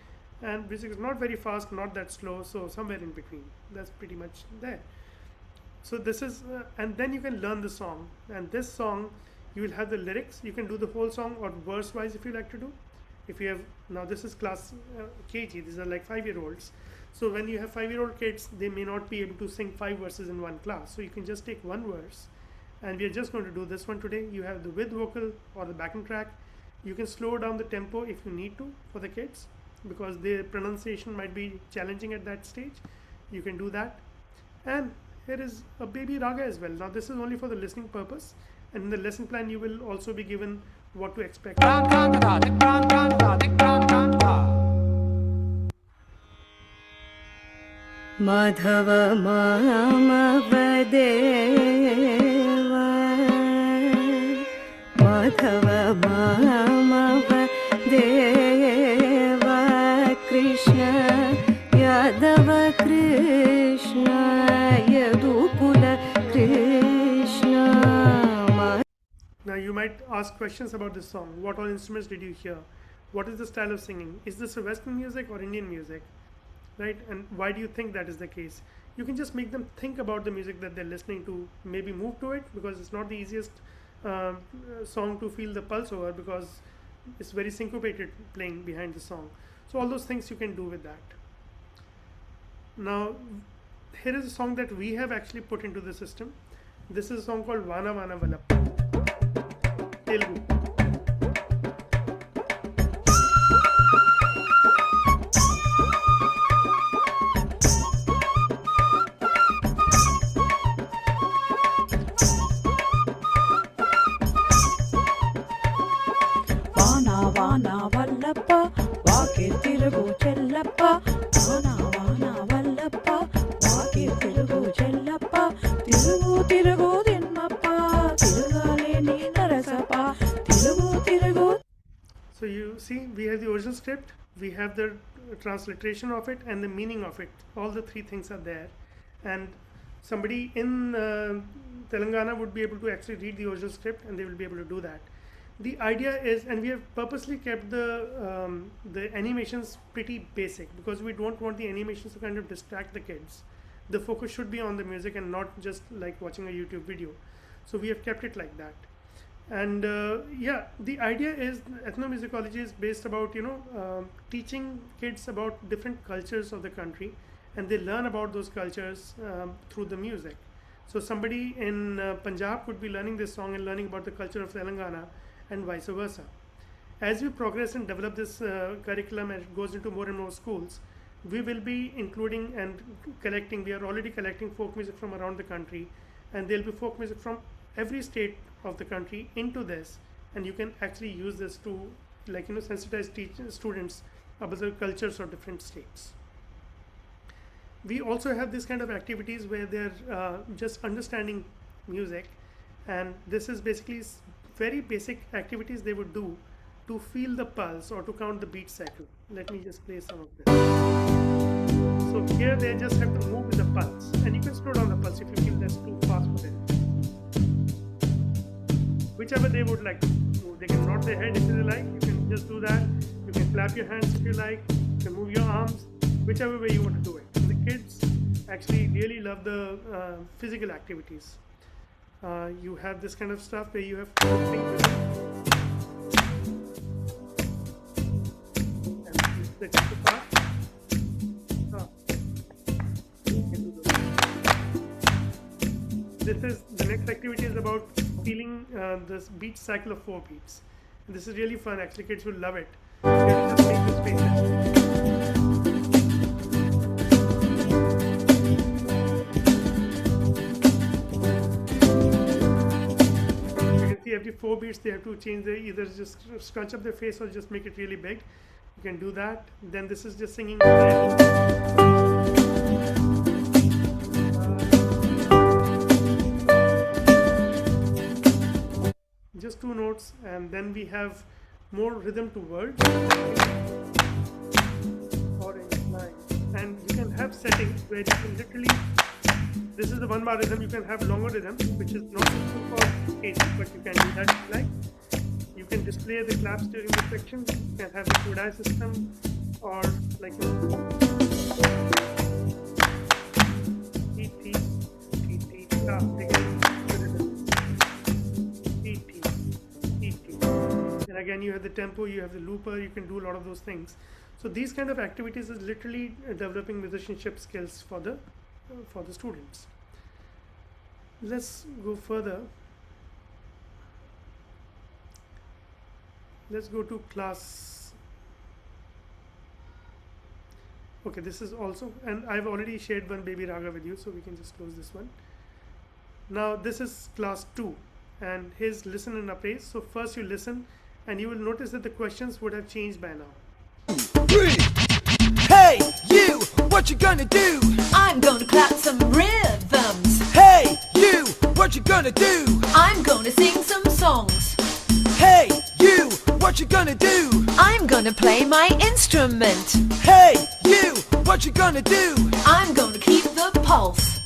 And music is not very fast, not that slow, so somewhere in between. That's pretty much there. So this is, and then you can learn the song. And this song, you will have the lyrics. You can do the whole song or verse wise if you like to do. If you have, now this is class KG, these are like 5-year-olds. So when you have 5-year-old kids, they may not be able to sing 5 verses in one class. So you can just take one verse. And we are just going to do this one today. You have the with vocal or the backing track. You can slow down the tempo if you need to for the kids, because their pronunciation might be challenging at that stage. You can do that. And here is a baby raga as well. Now this is only for the listening purpose, and in the lesson plan you will also be given what to expect. Madhava Mama Deva, Madhava Mama Deva, Krishna Yadava Krishna Yadupula Krishna. Now you might ask questions about this song. What all instruments did you hear? What is the style of singing? Is this a Western music or Indian music? Right? And why do you think that is the case? You can just make them think about the music that they're listening to, maybe move to it, because it's not the easiest song to feel the pulse over, because it's very syncopated playing behind the song. So all those things you can do with that. Now here is a song that we have actually put into the system. This is a song called Vana Vana Valappa, Telugu. Vana Vana Vallappa, Vake Tirugu Chellappa, Vana Vana Vallappa, Vake Tirugu Chellappa, Tirugu Tirugu Dinmappa, Tirugale Ni Narasappa, Tirugu Tirugu. So you see, we have the original script, we have the transliteration of it, and the meaning of it. All the three things are there. And somebody in Telangana would be able to actually read the original script, and they will be able to do that. The idea is, and we have purposely kept the animations pretty basic, because we don't want the animations to kind of distract the kids. The focus should be on the music and not just like watching a YouTube video. So we have kept it like that. And yeah, the idea is ethnomusicology is based about, teaching kids about different cultures of the country, and they learn about those cultures through the music. So somebody in Punjab could be learning this song and learning about the culture of Telangana, and vice versa. As we progress and develop this curriculum and it goes into more and more schools, we will be including and collecting, we are already collecting folk music from around the country, and there will be folk music from every state of the country into this, and you can actually use this to sensitize students about the cultures of different states. We also have this kind of activities where they're just understanding music, and this is basically very basic activities they would do to feel the pulse or to count the beat cycle. Let me just play some of this. So here they just have to move with the pulse, and you can slow down the pulse if you feel that's too fast for them. Whichever they would like to move. They can nod their head if they like, you can just do that. You can clap your hands if you like, you can move your arms, whichever way you want to do it. And the kids actually really love the physical activities. You have this kind of stuff where you have to think with it. And the part. This is the next activity is about feeling this beat cycle of 4 beats. And this is really fun. Actually, kids will love it. You can just make this faces. Every 4 beats they have to change their, either just scrunch up their face or just make it really big. You can do that. Then this is just singing. Just two notes, and then we have more rhythm to words, orange line, and you can have settings where you can literally, this is the 1 bar rhythm, you can have longer rhythm, which is not suitable for AD, but you can do that if you like. You can display the claps during the section, you can have the Kodai system, or like TT, clap, and again you have the tempo, you have the looper, you can do a lot of those things. So these kind of activities is literally developing musicianship skills for the students. Let's go further. Let's go to class. Okay, this is also, and I've already shared one baby raga with you, so we can just close this one. Now this is class 2, and here's listen and appraise. So first you listen, and you will notice that the questions would have changed by now. Hey, you, what you gonna do? I'm gonna clap some rhythms. Hey, you, what you gonna do? I'm gonna sing some songs. Hey, you, what you gonna do? I'm gonna play my instrument. Hey, you, what you gonna do? I'm gonna keep the pulse.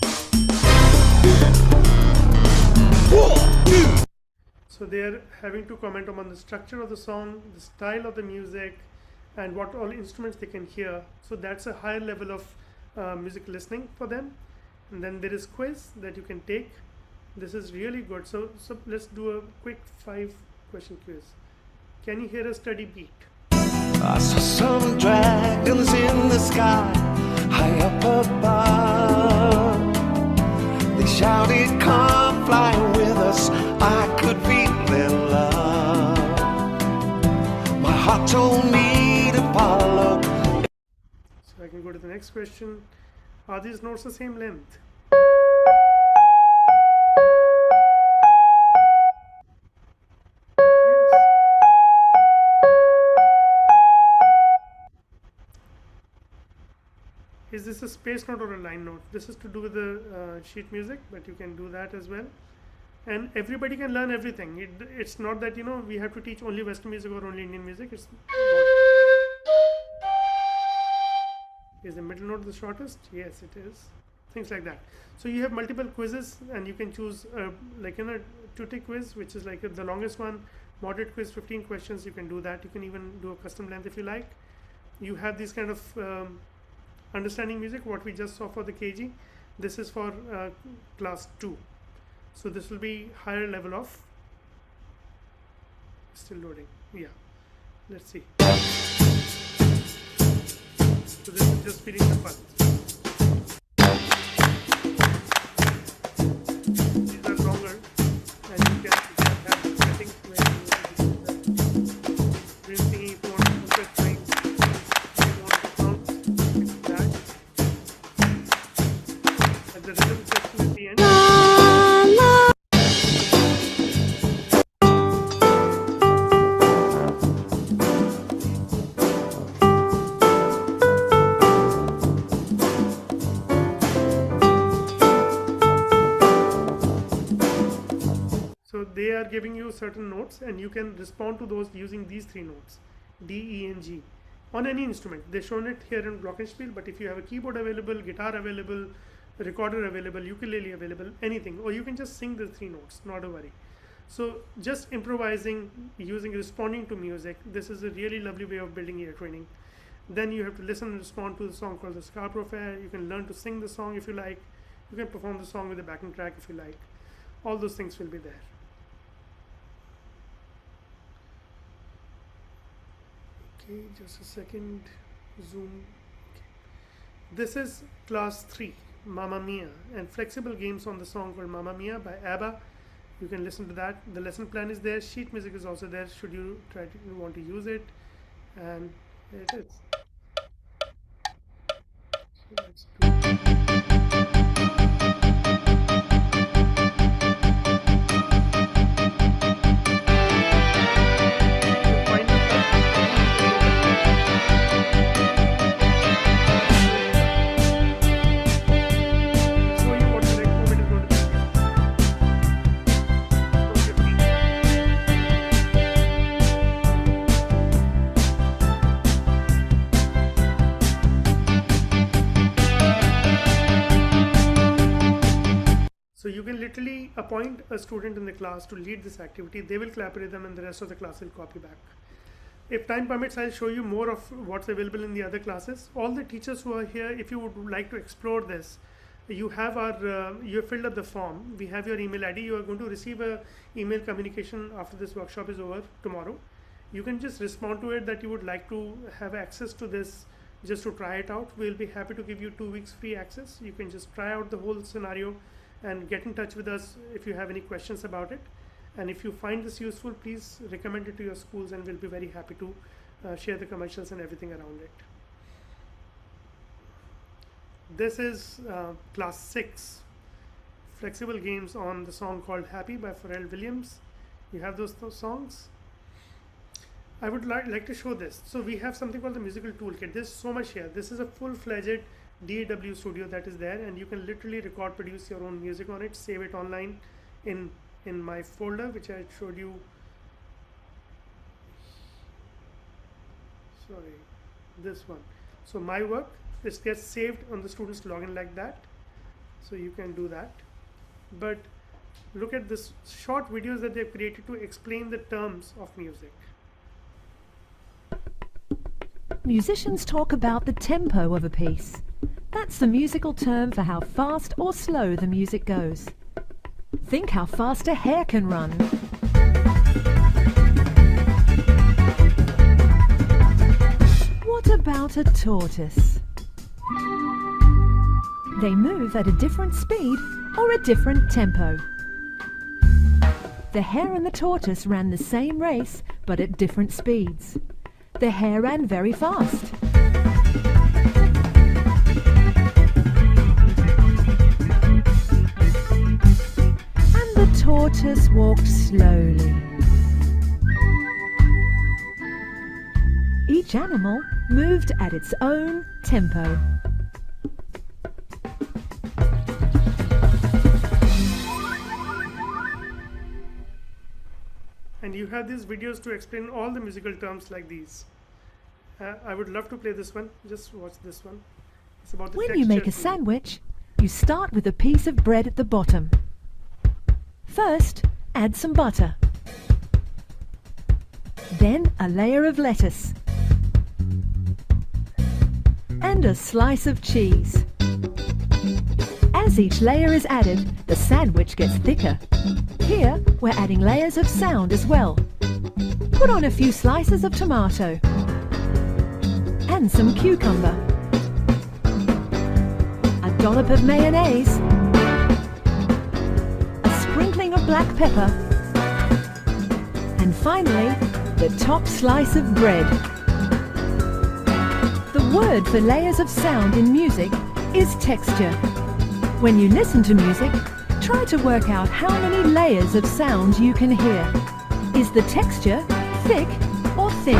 So they are having to comment on the structure of the song, the style of the music, and what all instruments they can hear. So that's a higher level of music listening for them. And then there is quiz that you can take. This is really good. So let's do a quick 5-question quiz. Can you hear a steady beat? I saw some dragons in the sky, high up above. They shouted, "Come fly with us." I could feel their love. My heart told me to follow. So I can go to the next question. Are these notes the same length? Is this a space note or a line note? This is to do with the sheet music, but you can do that as well. And everybody can learn everything. It's not that we have to teach only Western music or only Indian music. Is the middle note the shortest? Yes, it is. Things like that. So you have multiple quizzes, and you can choose tutti quiz, which is like the longest one. Moderate quiz, 15 questions. You can do that. You can even do a custom length if you like. You have these kind of understanding music, what we just saw for the KG. This is for class 2. So this will be higher level of, still loading. Yeah, let's see. So this is just feeding the fun. These are longer, and you can have the settings where you singing, if you want to focus lines, if you want to count that. At the rhythm section at the end. So they are giving you certain notes, and you can respond to those using these 3 notes, D, E, and G, on any instrument. They've shown it here in glockenspiel, but if you have a keyboard available, guitar available, recorder available, ukulele available, anything, or you can just sing the 3 notes, not a worry. So just improvising, responding to music, this is a really lovely way of building ear training. Then you have to listen and respond to the song called the Ska Profile. You can learn to sing the song if you like. You can perform the song with the backing track if you like. All those things will be there. Okay, just a second. Zoom. Okay. This is class 3, Mamma Mia, and flexible games on the song called Mamma Mia by ABBA. You can listen to that. The lesson plan is there. Sheet music is also there. Should you want to use it, and here it is. So let's do So you can literally appoint a student in the class to lead this activity. They will clap rhythm and the rest of the class will copy back. If time permits, I'll show you more of what's available in the other classes. All the teachers who are here, if you would like to explore this, you have you have filled up the form. We have your email ID. You are going to receive a email communication after this workshop is over tomorrow. You can just respond to it that you would like to have access to this just to try it out. We'll be happy to give you 2 weeks free access. You can just try out the whole scenario and get in touch with us if you have any questions about it. And if you find this useful, please recommend it to your schools and we'll be very happy to share the commercials and everything around it. This is class 6 flexible games on the song called Happy by Pharrell Williams. You have those songs. I would like to show this. So we have something called the musical toolkit. There's so much here. This is a full-fledged DAW studio that is there, and you can literally record, produce your own music on it, save it online in my folder, which I showed you. Sorry, this one. So my work, this gets saved on the student's login like that. So you can do that. But look at this short videos that they've created to explain the terms of music. Musicians talk about the tempo of a piece. That's the musical term for how fast or slow the music goes. Think how fast a hare can run. What about a tortoise? They move at a different speed or a different tempo. The hare and the tortoise ran the same race but at different speeds. The hare ran very fast. And the tortoise walked slowly. Each animal moved at its own tempo. And you have these videos to explain all the musical terms like these. I would love to play this one. Just watch this one. It's about the When you make a sandwich, you start with a piece of bread at the bottom. First, add some butter. Then a layer of lettuce. And a slice of cheese. As each layer is added, the sandwich gets thicker. Here, we're adding layers of sound as well. Put on a few slices of tomato. And some cucumber. A dollop of mayonnaise. A sprinkling of black pepper. And finally, the top slice of bread. The word for layers of sound in music is texture. When you listen to music, try to work out how many layers of sound you can hear. Is the texture thick or thin?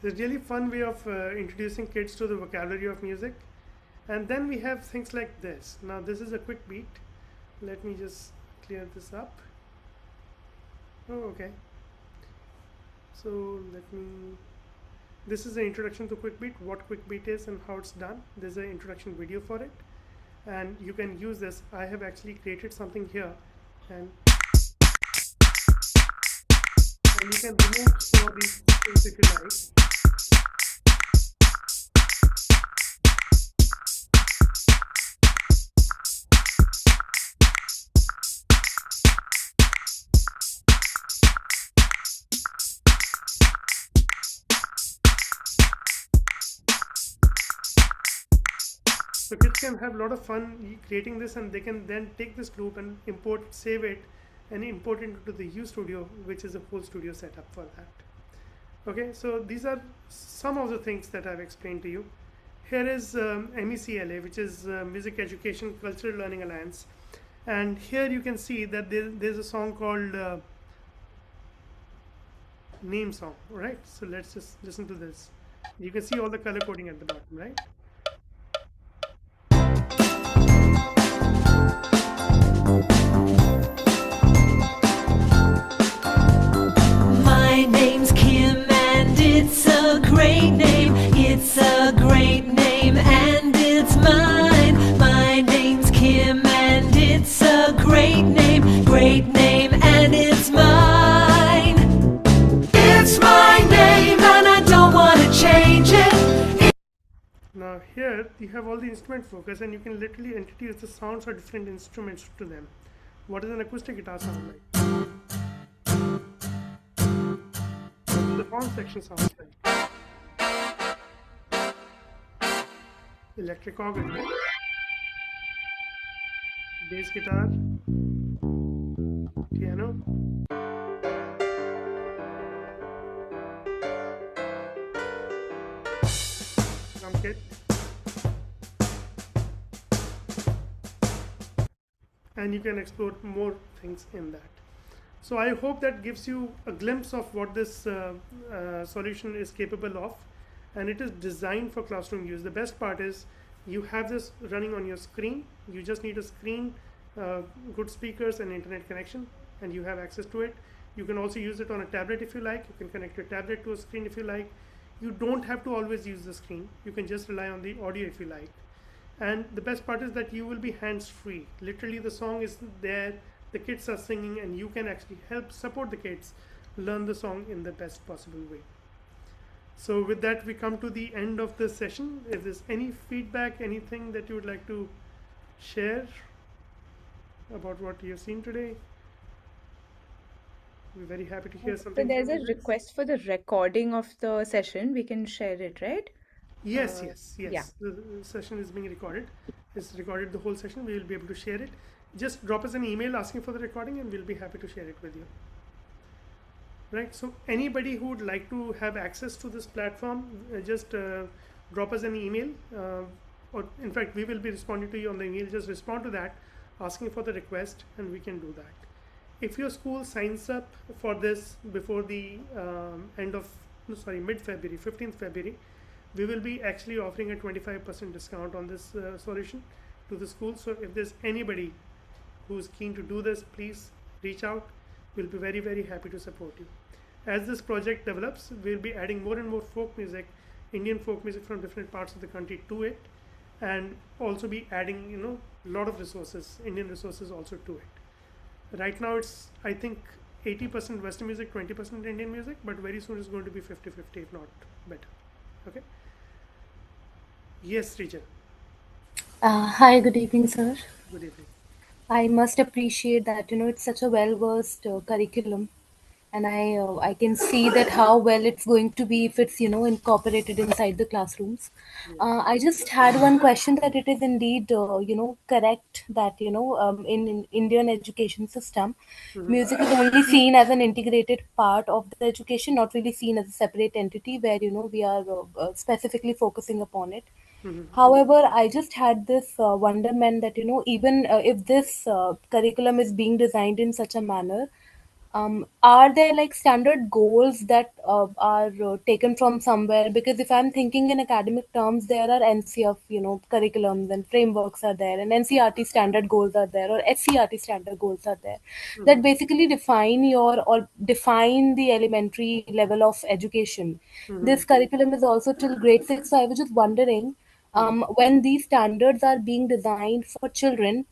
It's a really fun way of introducing kids to the vocabulary of music. And then we have things like this. Now this is a quick beat. Let me just clear this up. Oh, okay. So this is an introduction to quick beat, what quick beat is and how it's done. There's an introduction video for it. And you can use this. I have actually created something here. And you can remove some of these things if you like. So kids can have a lot of fun creating this, and they can then take this loop and save it and import it into the U Studio, which is a full studio setup for that. Okay, so these are some of the things that I've explained to you. Here is MECLA, which is Music Education Cultural Learning Alliance. And here you can see that there's a song called Name Song, right? So let's just listen to this. You can see all the color coding at the bottom, right? My name's Kim and it's a great name. It's a great name and it's mine. My great name, and it's mine. It's my name and I don't want to change it. Now here you have all the instrument focus, and you can literally introduce the sounds of different instruments to them. What does an acoustic guitar sound like? What does the horn section sound like? Electric organ, bass guitar, piano, drum kit, and you can explore more things in that. So I hope that gives you a glimpse of what this solution is capable of, and it is designed for classroom use. The best part is you have this running on your screen. You just need a screen, good speakers and internet connection, and you have access to it. You can also use it on a tablet if you like. You can connect your tablet to a screen if you like. You don't have to always use the screen. You can just rely on the audio if you like. And the best part is that you will be hands-free. Literally the song is there, the kids are singing, and you can actually help support the kids learn the song in the best possible way. So with that, we come to the end of this session. If there's any feedback, anything that you would like to share about what you've seen today, we're very happy to hear So something there's from a you guys. request for the recording of the session. We can share it, right? Yes, Uh, yes, yeah. yes. The session is being recorded. It's recorded, the whole session. We will be able to share it. Just drop us an email asking for the recording, and we'll be happy to share it with you. Right. So anybody who would like to have access to this platform, just drop us an email, or in fact, we will be responding to you on the email. Just respond to that, asking for the request, and we can do that. If your school signs up for this before the mid-February, 15th February, we will be actually offering a 25% discount on this solution to the school. So if there's anybody who's keen to do this, please reach out. We'll be very, very happy to support you. As this project develops, we'll be adding more and more folk music, Indian folk music from different parts of the country to it, and also be adding, a lot of resources, Indian resources also to it. Right now it's, I think, 80% Western music, 20% Indian music, but very soon it's going to be 50-50, if not better. Okay. Yes, Richa. Hi, good evening, sir. Good evening. I must appreciate that, it's such a well-versed curriculum, and I can see that how well it's going to be if it's, incorporated inside the classrooms. I just had one question that it is indeed, correct that, in Indian education system, music is only seen as an integrated part of the education, not really seen as a separate entity where, we are specifically focusing upon it. However, I just had this wonderment that, even if this curriculum is being designed in such a manner, are there like standard goals that are taken from somewhere? Because if I'm thinking in academic terms, there are NCF, curriculums and frameworks are there, and NCRT standard goals are there, or SCRT standard goals are there, that basically define or define the elementary level of education. This curriculum is also till grade 6, so I was just wondering, when these standards are being designed for children,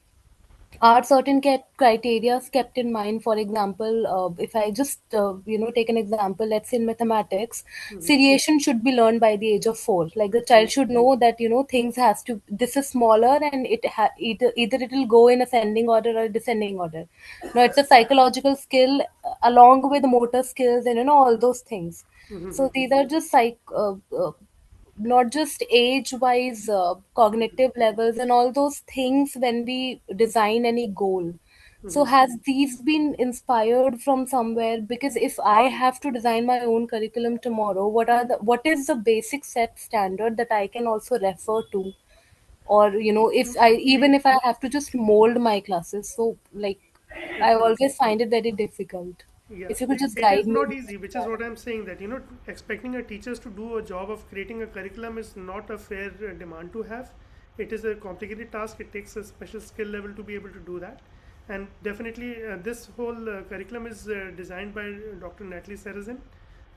are certain criteria kept in mind? For example, if I just take an example, let's say in mathematics, seriation should be learned by the age of 4. Like the child should know that things has to, this is smaller, and either it will go in ascending order or descending order. Now it's a psychological skill, along with motor skills and all those things. So these are just not just age wise, cognitive levels and all those things when we design any goal. So has these been inspired from somewhere? Because if I have to design my own curriculum tomorrow, what is the basic set standard that I can also refer to? Or if I, even if I have to just mold my classes, so like I always find it very difficult. Yeah, If you could just it guide is me not with easy, which is that. what I'm saying, that expecting a teachers to do a job of creating a curriculum is not a fair demand to have. It is a complicated task. It takes a special skill level to be able to do that, and definitely this whole curriculum is designed by Dr. Natalie Sarrazin,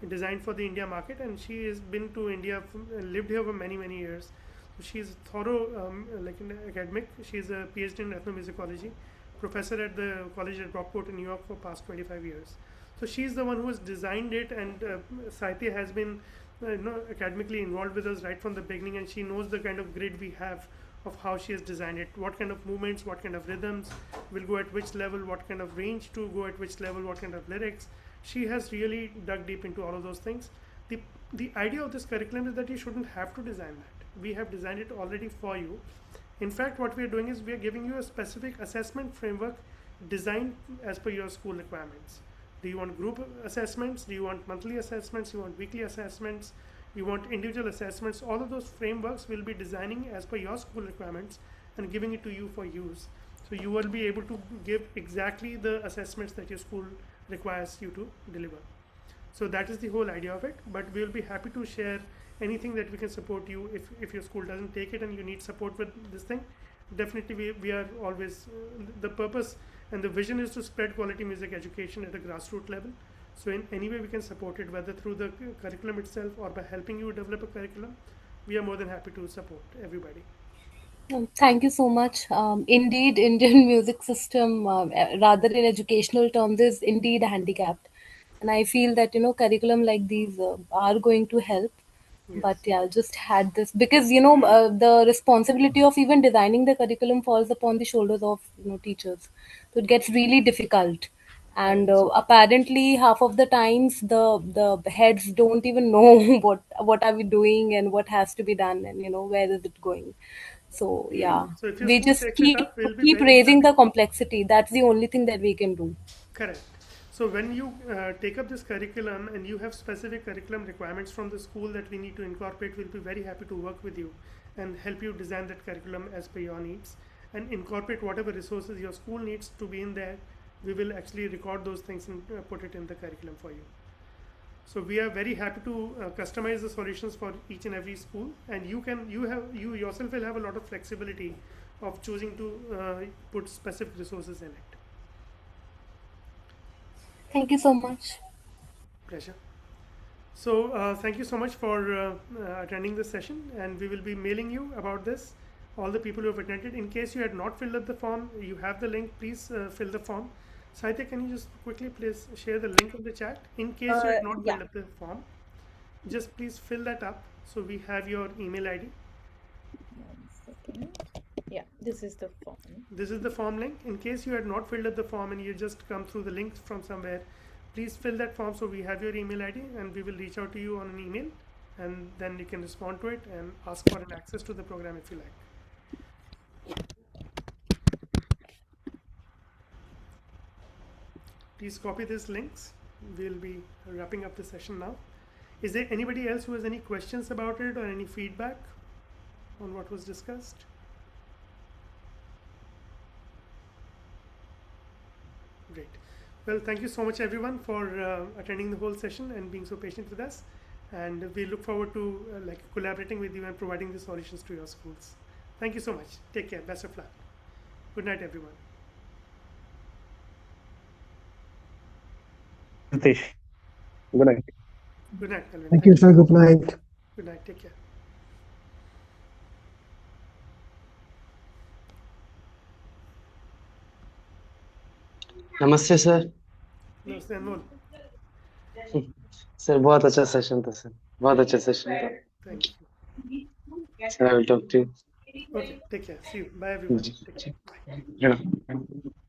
designed for the India market, and she has been to India, lived here for many years. So she is thorough, like an academic. She is a PhD in ethnomusicology, professor at the college at Rockport in New York for past 25 years. So she's the one who has designed it, and Saitya has been academically involved with us right from the beginning, and she knows the kind of grid we have of how she has designed it, what kind of movements, what kind of rhythms will go at which level, what kind of range to go at which level, what kind of lyrics. She has really dug deep into all of those things. The idea of this curriculum is that you shouldn't have to design that. We have designed it already for you. In fact, what we are doing is we are giving you a specific assessment framework designed as per your school requirements. Do you want group assessments? Do you want monthly assessments? Do you want weekly assessments? You want individual assessments? All of those frameworks will be designing as per your school requirements and giving it to you for use. So you will be able to give exactly the assessments that your school requires you to deliver. So that is the whole idea of it, but we will be happy to share anything that we can support you if your school doesn't take it and you need support with this thing. Definitely we are always, the purpose and the vision is to spread quality music education at a grassroots level. So in any way we can support it, whether through the curriculum itself or by helping you develop a curriculum, we are more than happy to support everybody. Thank you so much. Indeed, Indian music system, rather in educational terms, is indeed handicapped, and I feel that curriculum like these are going to help. But Yes. yeah, just had this because the responsibility of even designing the curriculum falls upon the shoulders of teachers, so it gets really difficult. And Correct. apparently, half of the times the heads don't even know what are we doing and what has to be done, and where is it going. So yeah, So if your we school just takes it keep up, we'll be keep very raising happy. the complexity. That's the only thing that we can do. Correct. So when you take up this curriculum and you have specific curriculum requirements from the school that we need to incorporate, we'll be very happy to work with you and help you design that curriculum as per your needs and incorporate whatever resources your school needs to be in there. We will actually record those things and put it in the curriculum for you. So we are very happy to customize the solutions for each and every school, and you yourself will have a lot of flexibility of choosing to put specific resources in it. Thank you so much. Pleasure. So thank you so much for attending this session, and we will be mailing you about this, all the people who have attended. In case you had not filled up the form, you have the link, please fill the form. Saitya, can you just quickly please share the link in the chat? In case you had not Yeah. filled up the form, just please fill that up so we have your email ID. 1 second. Yeah, this is the form. This is the form link. In case you had not filled up the form and you just come through the links from somewhere, please fill that form so we have your email ID and we will reach out to you on an email, and then you can respond to it and ask for an access to the program if you like. Please copy these links. We'll be wrapping up the session now. Is there anybody else who has any questions about it or any feedback on what was discussed? Great. Well, thank you so much everyone for attending the whole session and being so patient with us. And we look forward to collaborating with you and providing the solutions to your schools. Thank you so much. Take care. Best of luck. Good night, everyone. Ritesh. Good night. Good night, Calvin. Thank you, sir. Good night. Good night. Take care. नमस्ते sir. नमस्ते अनमोल. Sir बहुत अच्छा session था sir. बहुत अच्छा session था. Thank you. Sir, I will talk to you. Okay. Take care. See you. Bye, everyone. Ji, Take care. Bye. Ji.